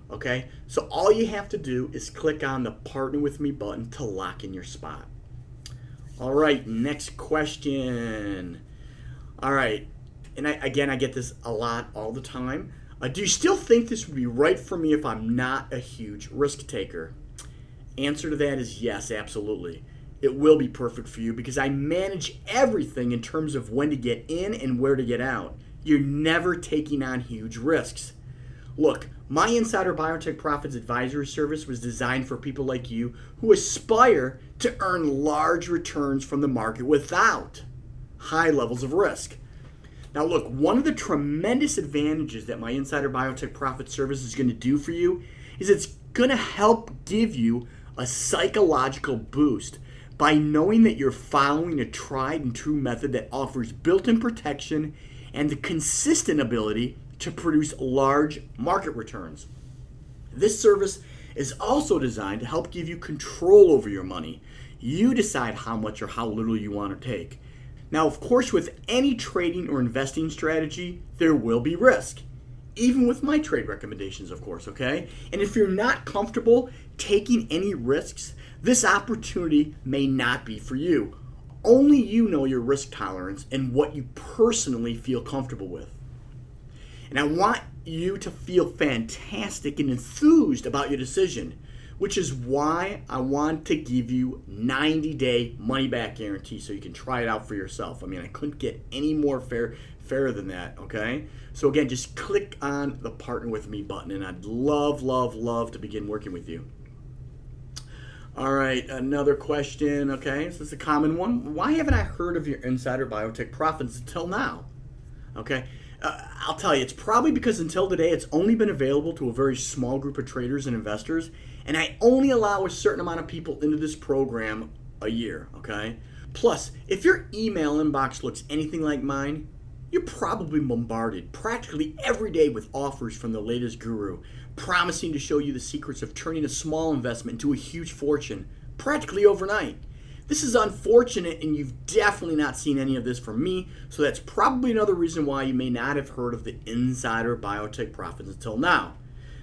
Okay, so all you have to do is click on the Partner With Me button to lock in your spot. All right, next question. All right, and I get this a lot all the time. Do you still think this would be right for me if I'm not a huge risk taker? Answer to that is yes, absolutely. It will be perfect for you because I manage everything in terms of when to get in and where to get out. You're never taking on huge risks. Look, my Insider Biotech Profits Advisory Service was designed for people like you who aspire to earn large returns from the market without high levels of risk. Now look, one of the tremendous advantages that my Insider Biotech Profit Service is going to do for you is it's going to help give you a psychological boost by knowing that you're following a tried and true method that offers built-in protection and the consistent ability to produce large market returns. This service is also designed to help give you control over your money. You decide how much or how little you want to take. Now, of course, with any trading or investing strategy, there will be risk. Even with my trade recommendations, of course, okay? And if you're not comfortable taking any risks, this opportunity may not be for you. Only you know your risk tolerance and what you personally feel comfortable with. And I want you to feel fantastic and enthused about your decision, which is why I want to give you 90-day money-back guarantee so you can try it out for yourself. I mean, I couldn't get any more fairer than that, okay? So again, just click on the Partner With Me button, and I'd love, love, love to begin working with you. All right, another question, okay? This is a common one. Why haven't I heard of your Insider Biotech Profits until now? Okay, I'll tell you, it's probably because until today it's only been available to a very small group of traders and investors, and I only allow a certain amount of people into this program a year, okay? Plus, if your email inbox looks anything like mine, you're probably bombarded practically every day with offers from the latest guru, promising to show you the secrets of turning a small investment into a huge fortune practically overnight. This is unfortunate, and you've definitely not seen any of this from me, so that's probably another reason why you may not have heard of the insider biotech profits until now.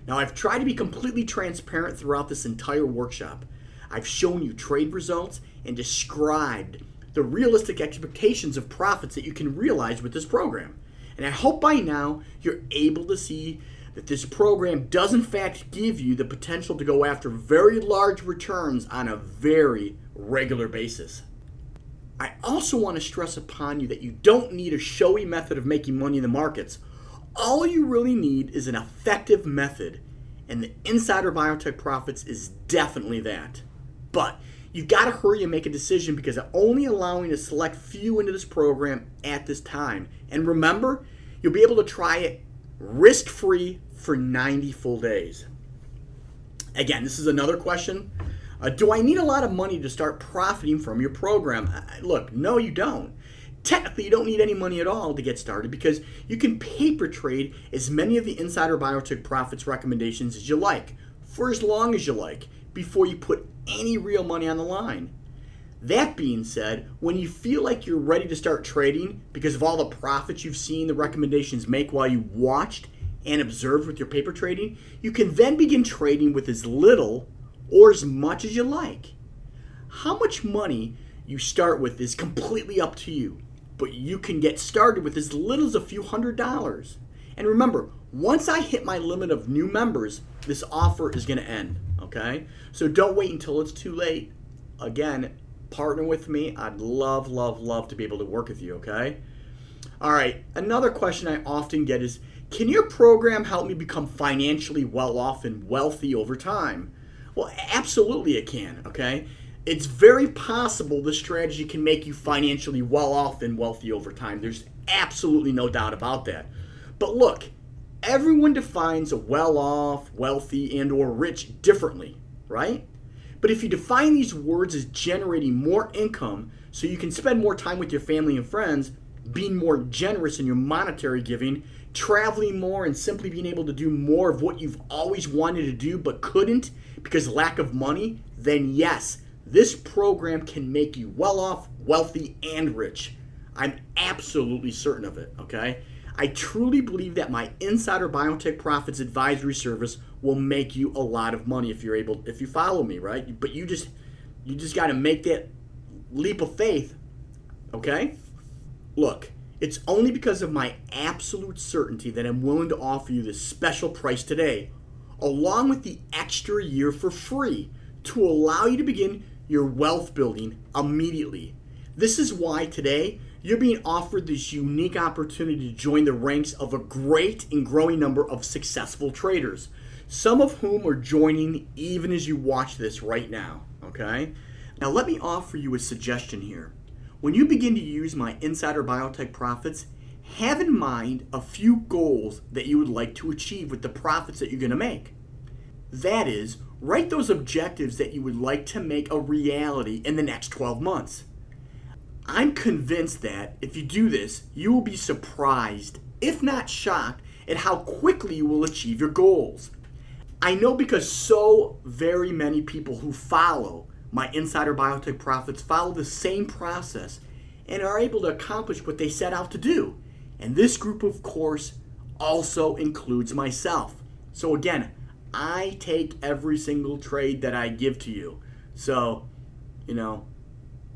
Now, I've tried to be completely transparent throughout this entire workshop. I've shown you trade results and described the realistic expectations of profits that you can realize with this program. And I hope by now you're able to see that this program does in fact give you the potential to go after very large returns on a very regular basis. I also want to stress upon you that you don't need a showy method of making money in the markets. All you really need is an effective method, and the insider biotech profits is definitely that. But you've got to hurry and make a decision because I'm only allowing a select few into this program at this time. And remember, you'll be able to try it risk-free for 90 full days. Again, this is another question. Do I need a lot of money to start profiting from your program? Look, no, you don't. Technically, you don't need any money at all to get started because you can paper trade as many of the insider biotech profits recommendations as you like for as long as you like before you put any real money on the line. That being said, when you feel like you're ready to start trading because of all the profits you've seen the recommendations make while you watched and observed with your paper trading, you can then begin trading with as little or as much as you like. How much money you start with is completely up to you, but you can get started with as little as a few $100s. And remember, once I hit my limit of new members, this offer is going to end, okay? So don't wait until it's too late. Again, partner with me. I'd love, love, love to be able to work with you, okay? All right, another question I often get is, can your program help me become financially well off and wealthy over time? Well, absolutely it can, okay? It's very possible this strategy can make you financially well off and wealthy over time. There's absolutely no doubt about that. But look, everyone defines well off, wealthy, and or rich differently, right? But if you define these words as generating more income so you can spend more time with your family and friends, being more generous in your monetary giving, traveling more, and simply being able to do more of what you've always wanted to do but couldn't because of lack of money, then yes, this program can make you well off, wealthy, and rich. I'm absolutely certain of it, okay? I truly believe that my Insider Biotech Profits Advisory Service will make you a lot of money if you follow me, right? But you just got to make that leap of faith, okay? Look, it's only because of my absolute certainty that I'm willing to offer you this special price today, along with the extra year for free, to allow you to begin your wealth building immediately. This is why today you're being offered this unique opportunity to join the ranks of a great and growing number of successful traders, some of whom are joining even as you watch this right now, okay? Now let me offer you a suggestion here. When you begin to use my Insider Biotech Profits, have in mind a few goals that you would like to achieve with the profits that you're going to make. That is, write those objectives that you would like to make a reality in the next 12 months. I'm convinced that if you do this, you will be surprised, if not shocked, at how quickly you will achieve your goals. I know because so very many people who follow my Insider Biotech Profits follow the same process and are able to accomplish what they set out to do. And this group, of course, also includes myself. So again, I take every single trade that I give to you. So,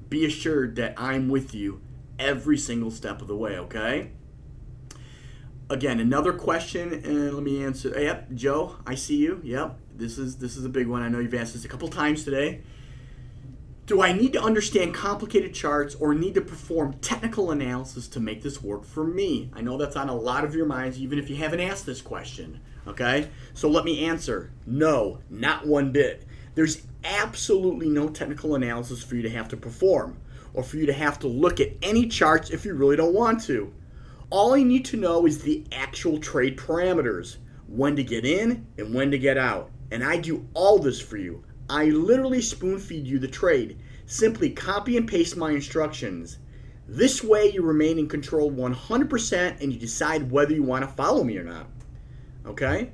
be assured that I'm with you every single step of the way, okay? Again, another question, and let me answer. Yep, Joe, I see you. Yep, this is a big one. I know you've asked this a couple times today. Do I need to understand complicated charts or need to perform technical analysis to make this work for me? I know that's on a lot of your minds, even if you haven't asked this question, okay? So let me answer. No, not one bit. There's absolutely no technical analysis for you to have to perform or for you to have to look at any charts if you really don't want to. All you need to know is the actual trade parameters, when to get in and when to get out. And I do all this for you I literally spoon feed you the trade. Simply copy and paste my instructions. This way you remain in control 100% and you decide whether you want to follow me or not. Okay?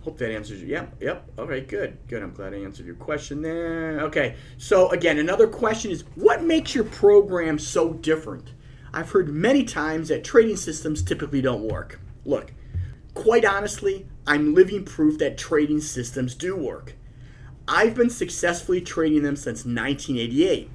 Hope that answers you. Yep. Okay, good. I'm glad I answered your question there. Okay, so again, another question is, what makes your program so different? I've heard many times that trading systems typically don't work. Look, quite honestly, I'm living proof that trading systems do work. I've been successfully trading them since 1988.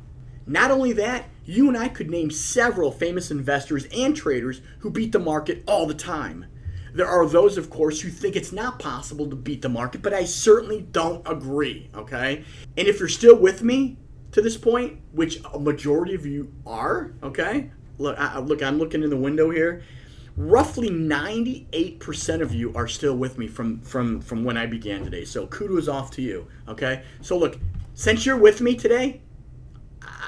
Not only that, you and I could name several famous investors and traders who beat the market all the time. There are those, of course, who think it's not possible to beat the market, but I certainly don't agree, okay? And if you're still with me to this point, which a majority of you are, okay? Look, I'm looking in the window here. Roughly 98% of you are still with me from when I began today. So kudos off to you, okay? So look, since you're with me today,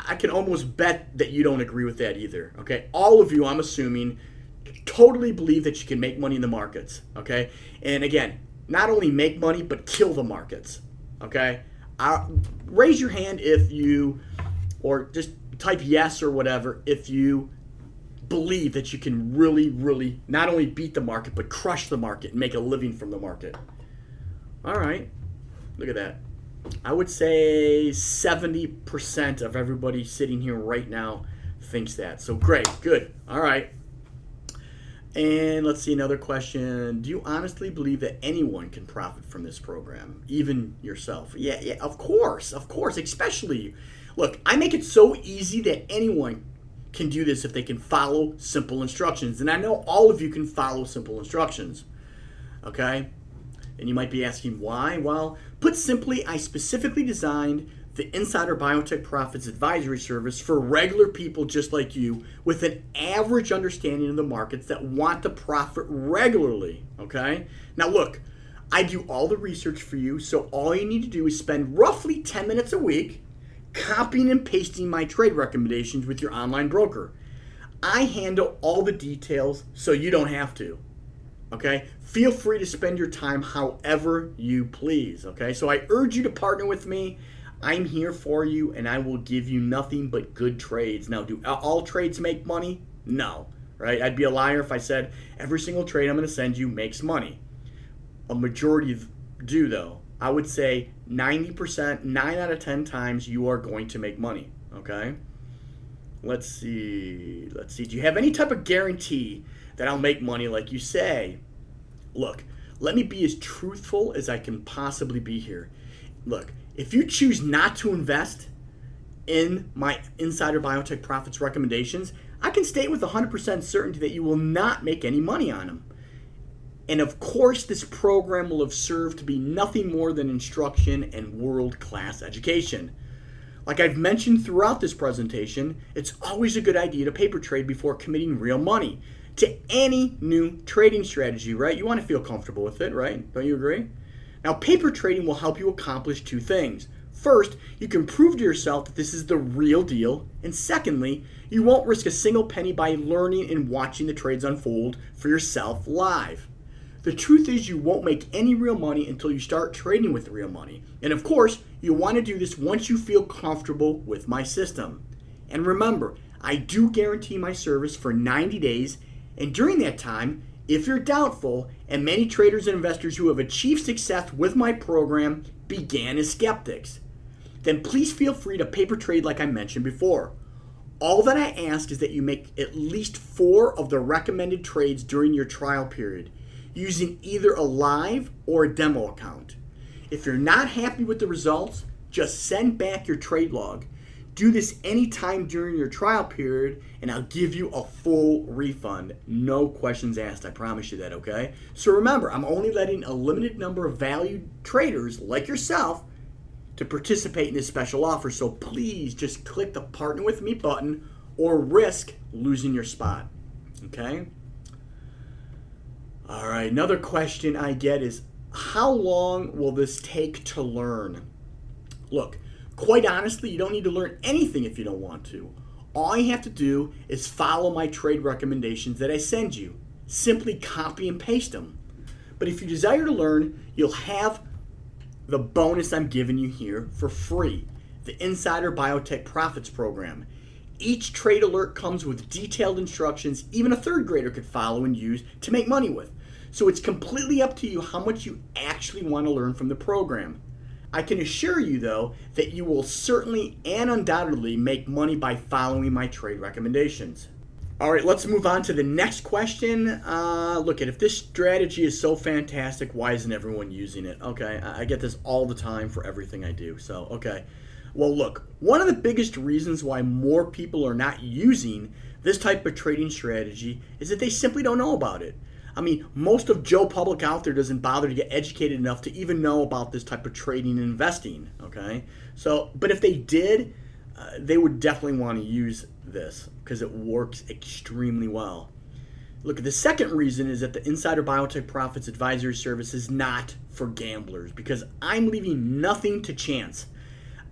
I can almost bet that you don't agree with that either, okay? All of you, I'm assuming, totally believe that you can make money in the markets, okay? And again, not only make money, but kill the markets, okay? Raise your hand if you, or just type yes or whatever, if you believe that you can really not only beat the market, but crush the market and make a living from the market. All right, look at that. I would say 70% of everybody sitting here right now thinks that. So great, good, all right. And let's see, another question. Do you honestly believe that anyone can profit from this program, even yourself? Yeah, of course, especially. Look, I make it so easy that anyone can do this if they can follow simple instructions. And I know all of you can follow simple instructions, okay? And you might be asking why? Well, put simply, I specifically designed the Insider Biotech Profits Advisory Service for regular people just like you with an average understanding of the markets that want to profit regularly, okay? Now look, I do all the research for you, so all you need to do is spend roughly 10 minutes a week copying and pasting my trade recommendations with your online broker. I handle all the details so you don't have to, okay? Feel free to spend your time however you please, okay? So I urge you to partner with me. I'm here for you, and I will give you nothing but good trades. Now, do all trades make money? No, right? I'd be a liar if I said every single trade I'm going to send you makes money. A majority do, though. I would say 90%, 9 out of 10 times you are going to make money, okay? Let's see. Do you have any type of guarantee that I'll make money like you say? Look, let me be as truthful as I can possibly be here. Look, if you choose not to invest in my Insider Biotech Profits recommendations, I can state with 100% certainty that you will not make any money on them. And of course, this program will have served to be nothing more than instruction and world-class education. Like I've mentioned throughout this presentation, it's always a good idea to paper trade before committing real money to any new trading strategy, right? You want to feel comfortable with it, right? Don't you agree? Now, paper trading will help you accomplish two things. First, you can prove to yourself that this is the real deal. And secondly, you won't risk a single penny by learning and watching the trades unfold for yourself live. The truth is you won't make any real money until you start trading with real money. And of course, you'll want to do this once you feel comfortable with my system. And remember, I do guarantee my service for 90 days. And during that time, if you're doubtful, and many traders and investors who have achieved success with my program began as skeptics, then please feel free to paper trade like I mentioned before. All that I ask is that you make at least 4 of the recommended trades during your trial period, using either a live or a demo account. If you're not happy with the results, just send back your trade log. Do this anytime during your trial period, and I'll give you a full refund. No questions asked, I promise you that, okay? So remember, I'm only letting a limited number of valued traders like yourself to participate in this special offer, so please just click the Partner With Me button or risk losing your spot, okay? All right, another question I get is, how long will this take to learn? Look, quite honestly, you don't need to learn anything if you don't want to. All you have to do is follow my trade recommendations that I send you. Simply copy and paste them. But if you desire to learn, you'll have the bonus I'm giving you here for free, the Insider Biotech Profits Program. Each trade alert comes with detailed instructions even a third grader could follow and use to make money with. So it's completely up to you how much you actually want to learn from the program. I can assure you, though, that you will certainly and undoubtedly make money by following my trade recommendations. All right, let's move on to the next question. Look, if this strategy is so fantastic, why isn't everyone using it? Okay, I get this all the time for everything I do. So, okay. Well, look, one of the biggest reasons why more people are not using this type of trading strategy is that they simply don't know about it. I mean, most of Joe Public out there doesn't bother to get educated enough to even know about this type of trading and investing, okay? So, but if they did, they would definitely want to use this because it works extremely well. Look, the second reason is that the Insider Biotech Profits Advisory Service is not for gamblers because I'm leaving nothing to chance.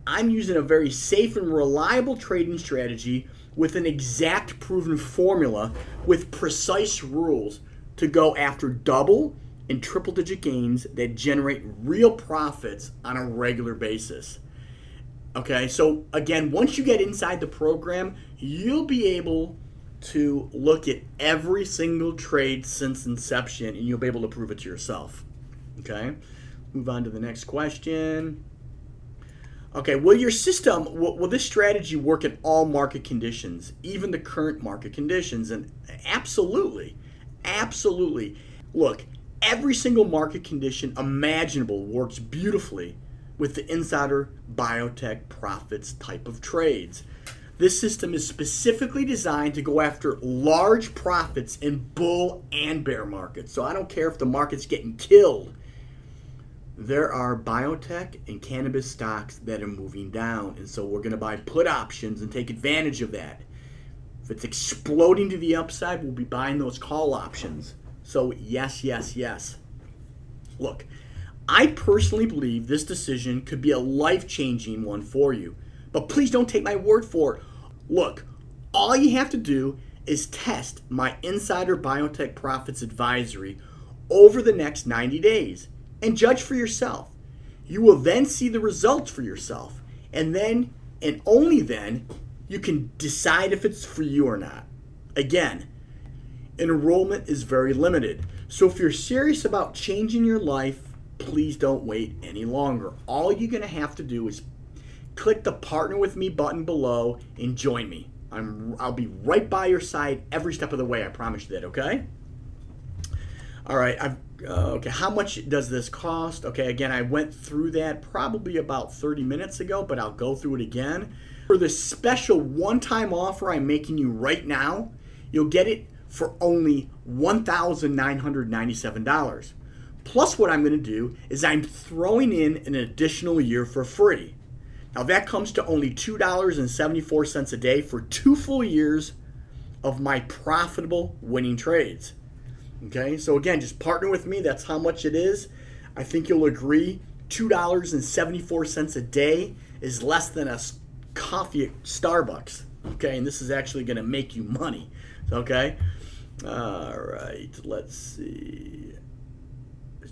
I'm using a very safe and reliable trading strategy with an exact proven formula with precise rules to go after double and triple digit gains that generate real profits on a regular basis. Okay, so again, once you get inside the program, you'll be able to look at every single trade since inception and you'll be able to prove it to yourself. Okay, move on to the next question. Okay, will this strategy work in all market conditions, even the current market conditions? And absolutely. Absolutely. Look, every single market condition imaginable works beautifully with the Insider Biotech Profits type of trades. This system is specifically designed to go after large profits in bull and bear markets. So I don't care if the market's getting killed. There are biotech and cannabis stocks that are moving down, and so we're going to buy put options and take advantage of that. If it's exploding to the upside, we'll be buying those call options. So yes, yes, yes. Look, I personally believe this decision could be a life-changing one for you. But please don't take my word for it. Look, all you have to do is test my Insider Biotech Profits Advisory over the next 90 days and judge for yourself. You will then see the results for yourself. And then, and only then, you can decide if it's for you or not. Again, enrollment is very limited. So if you're serious about changing your life, please don't wait any longer. All you're going to have to do is click the Partner With Me button below and join me. I'll be right by your side every step of the way. I promise you that, okay? All right, okay, how much does this cost? Okay, again, I went through that probably about 30 minutes ago, but I'll go through it again. For the special one-time offer I'm making you right now, you'll get it for only $1,997. Plus what I'm going to do is I'm throwing in an additional year for free. Now that comes to only $2.74 a day for 2 full years of my profitable winning trades. Okay, so again, just partner with me. That's how much it is. I think you'll agree $2.74 a day is less than a coffee at Starbucks. Okay, and this is actually going to make you money. Okay, all right, let's see.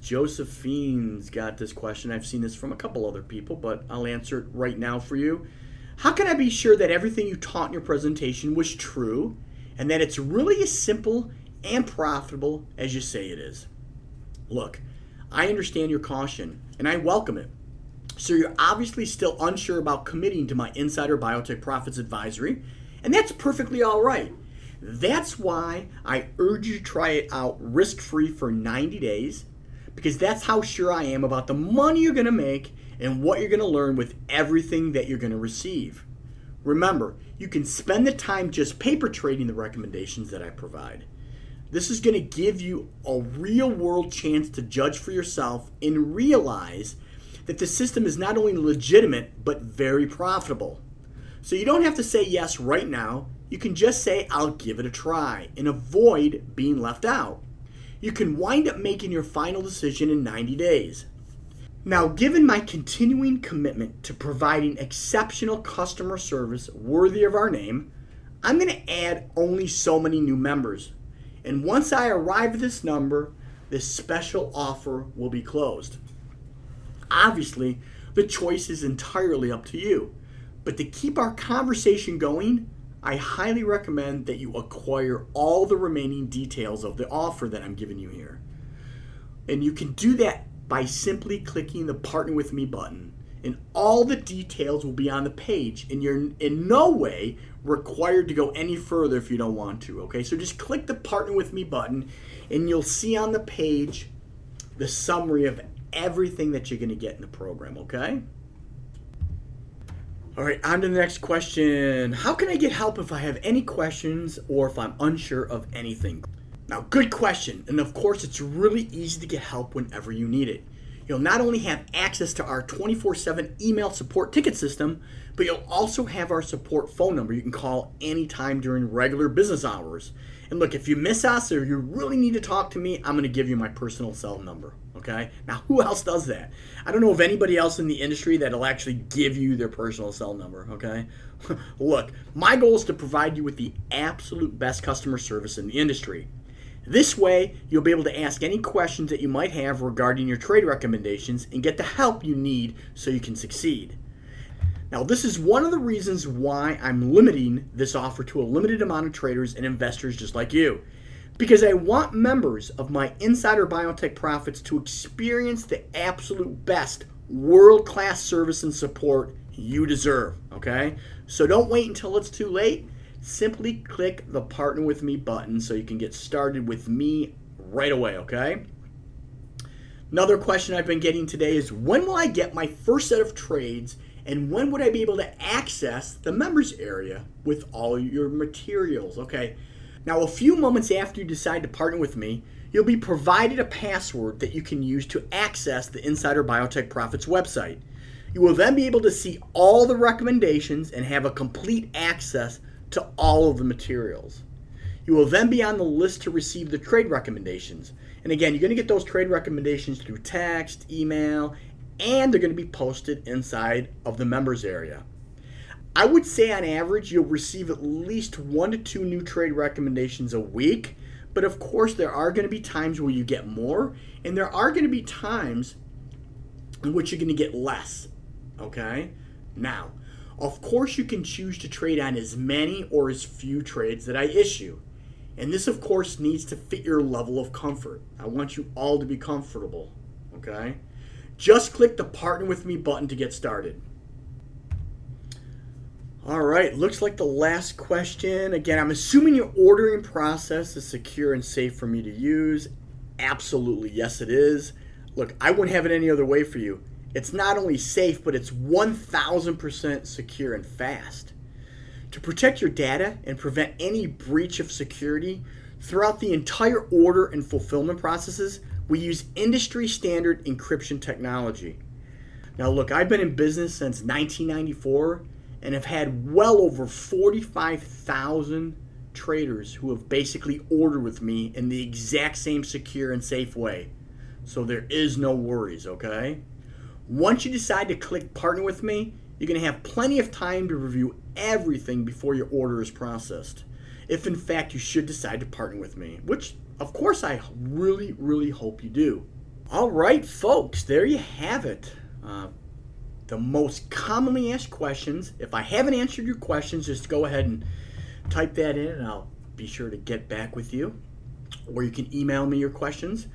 Josephine's got this question. I've seen this from a couple other people, but I'll answer it right now for you. How can I be sure that everything you taught in your presentation was true and that it's really as simple and profitable as you say it is? Look, I understand your caution and I welcome it. So you're obviously still unsure about committing to my Insider Biotech Profits Advisory, and that's perfectly all right. That's why I urge you to try it out risk-free for 90 days, because that's how sure I am about the money you're going to make and what you're going to learn with everything that you're going to receive. Remember, you can spend the time just paper trading the recommendations that I provide. This is going to give you a real-world chance to judge for yourself and realize that the system is not only legitimate, but very profitable. So you don't have to say yes right now. You can just say, I'll give it a try, and avoid being left out. You can wind up making your final decision in 90 days. Now, given my continuing commitment to providing exceptional customer service worthy of our name, I'm going to add only so many new members. And once I arrive at this number, this special offer will be closed. Obviously, the choice is entirely up to you. But to keep our conversation going, I highly recommend that you acquire all the remaining details of the offer that I'm giving you here. And you can do that by simply clicking the Partner With Me button. And all the details will be on the page, and you're in no way required to go any further if you don't want to, okay? So just click the Partner With Me button, and you'll see on the page the summary of everything that you're going to get in the program, okay? All right, on to the next question. How can I get help if I have any questions or if I'm unsure of anything? Now, good question, and of course, it's really easy to get help whenever you need it. You'll not only have access to our 24/7 email support ticket system, but you'll also have our support phone number you can call anytime during regular business hours. And look, if you miss us or you really need to talk to me, I'm going to give you my personal cell number, okay? Now, who else does that? I don't know of anybody else in the industry that'll actually give you their personal cell number, okay? Look, my goal is to provide you with the absolute best customer service in the industry. This way, you'll be able to ask any questions that you might have regarding your trade recommendations and get the help you need so you can succeed. Now, this is one of the reasons why I'm limiting this offer to a limited amount of traders and investors just like you. Because I want members of my Insider Biotech Profits to experience the absolute best world-class service and support you deserve, okay? So don't wait until it's too late. Simply click the Partner With Me button so you can get started with me right away, okay? Another question I've been getting today is, when will I get my first set of trades, and when would I be able to access the members area with all your materials? Okay, now a few moments after you decide to partner with me, you'll be provided a password that you can use to access the Insider Biotech Profits website. You will then be able to see all the recommendations and have a complete access to all of the materials. You will then be on the list to receive the trade recommendations. And again, you're going to get those trade recommendations through text, email, and they're going to be posted inside of the members area. I would say on average, you'll receive at least 1 to 2 new trade recommendations a week. But of course, there are going to be times where you get more, and there are going to be times in which you're going to get less. Okay? Now, of course, you can choose to trade on as many or as few trades that I issue. And this, of course, needs to fit your level of comfort. I want you all to be comfortable, okay? Just click the Partner With Me button to get started. All right, looks like the last question. Again, I'm assuming your ordering process is secure and safe for me to use. Absolutely, yes it is. Look, I wouldn't have it any other way for you. It's not only safe, but it's 1000% secure and fast. To protect your data and prevent any breach of security, throughout the entire order and fulfillment processes, we use industry standard encryption technology. Now look, I've been in business since 1994 and have had well over 45,000 traders who have basically ordered with me in the exact same secure and safe way. So there is no worries, okay? Once you decide to click Partner With Me, you're going to have plenty of time to review everything before your order is processed. If in fact you should decide to partner with me, which of course I really, really hope you do. All right, folks, there you have it. The most commonly asked questions. If I haven't answered your questions, just go ahead and type that in and I'll be sure to get back with you. Or you can email me your questions.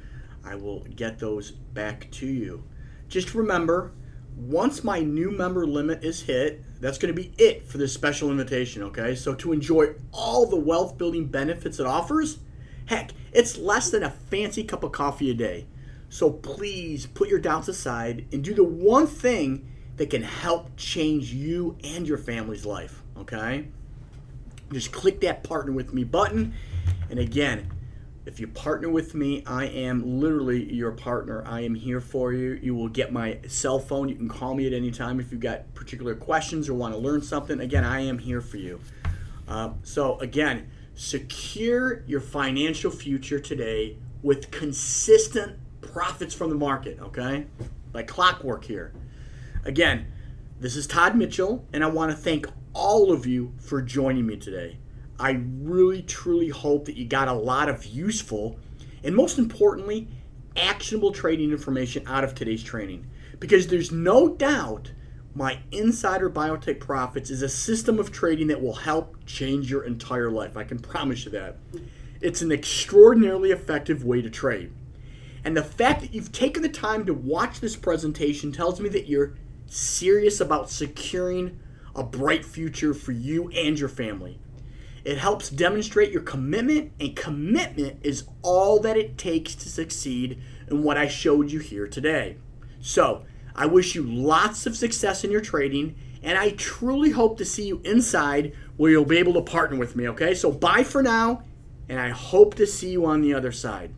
I will get those back to you. Just remember, once my new member limit is hit, that's going to be it for this special invitation, okay? So to enjoy all the wealth building benefits it offers, heck, it's less than a fancy cup of coffee a day. So please put your doubts aside and do the one thing that can help change you and your family's life, okay? Just click that Partner With Me button. And again, if you partner with me, I am literally your partner. I am here for you. You will get my cell phone. You can call me at any time if you've got particular questions or want to learn something. Again, I am here for you. So again, secure your financial future today with consistent profits from the market, okay? Like clockwork here. Again, this is Todd Mitchell, and I want to thank all of you for joining me today. I really, truly hope that you got a lot of useful and most importantly, actionable trading information out of today's training. Because there's no doubt my Insider Biotech Profits is a system of trading that will help change your entire life. I can promise you that. It's an extraordinarily effective way to trade. And the fact that you've taken the time to watch this presentation tells me that you're serious about securing a bright future for you and your family. It helps demonstrate your commitment, and commitment is all that it takes to succeed in what I showed you here today. So, I wish you lots of success in your trading, and I truly hope to see you inside where you'll be able to partner with me, okay? So bye for now, and I hope to see you on the other side.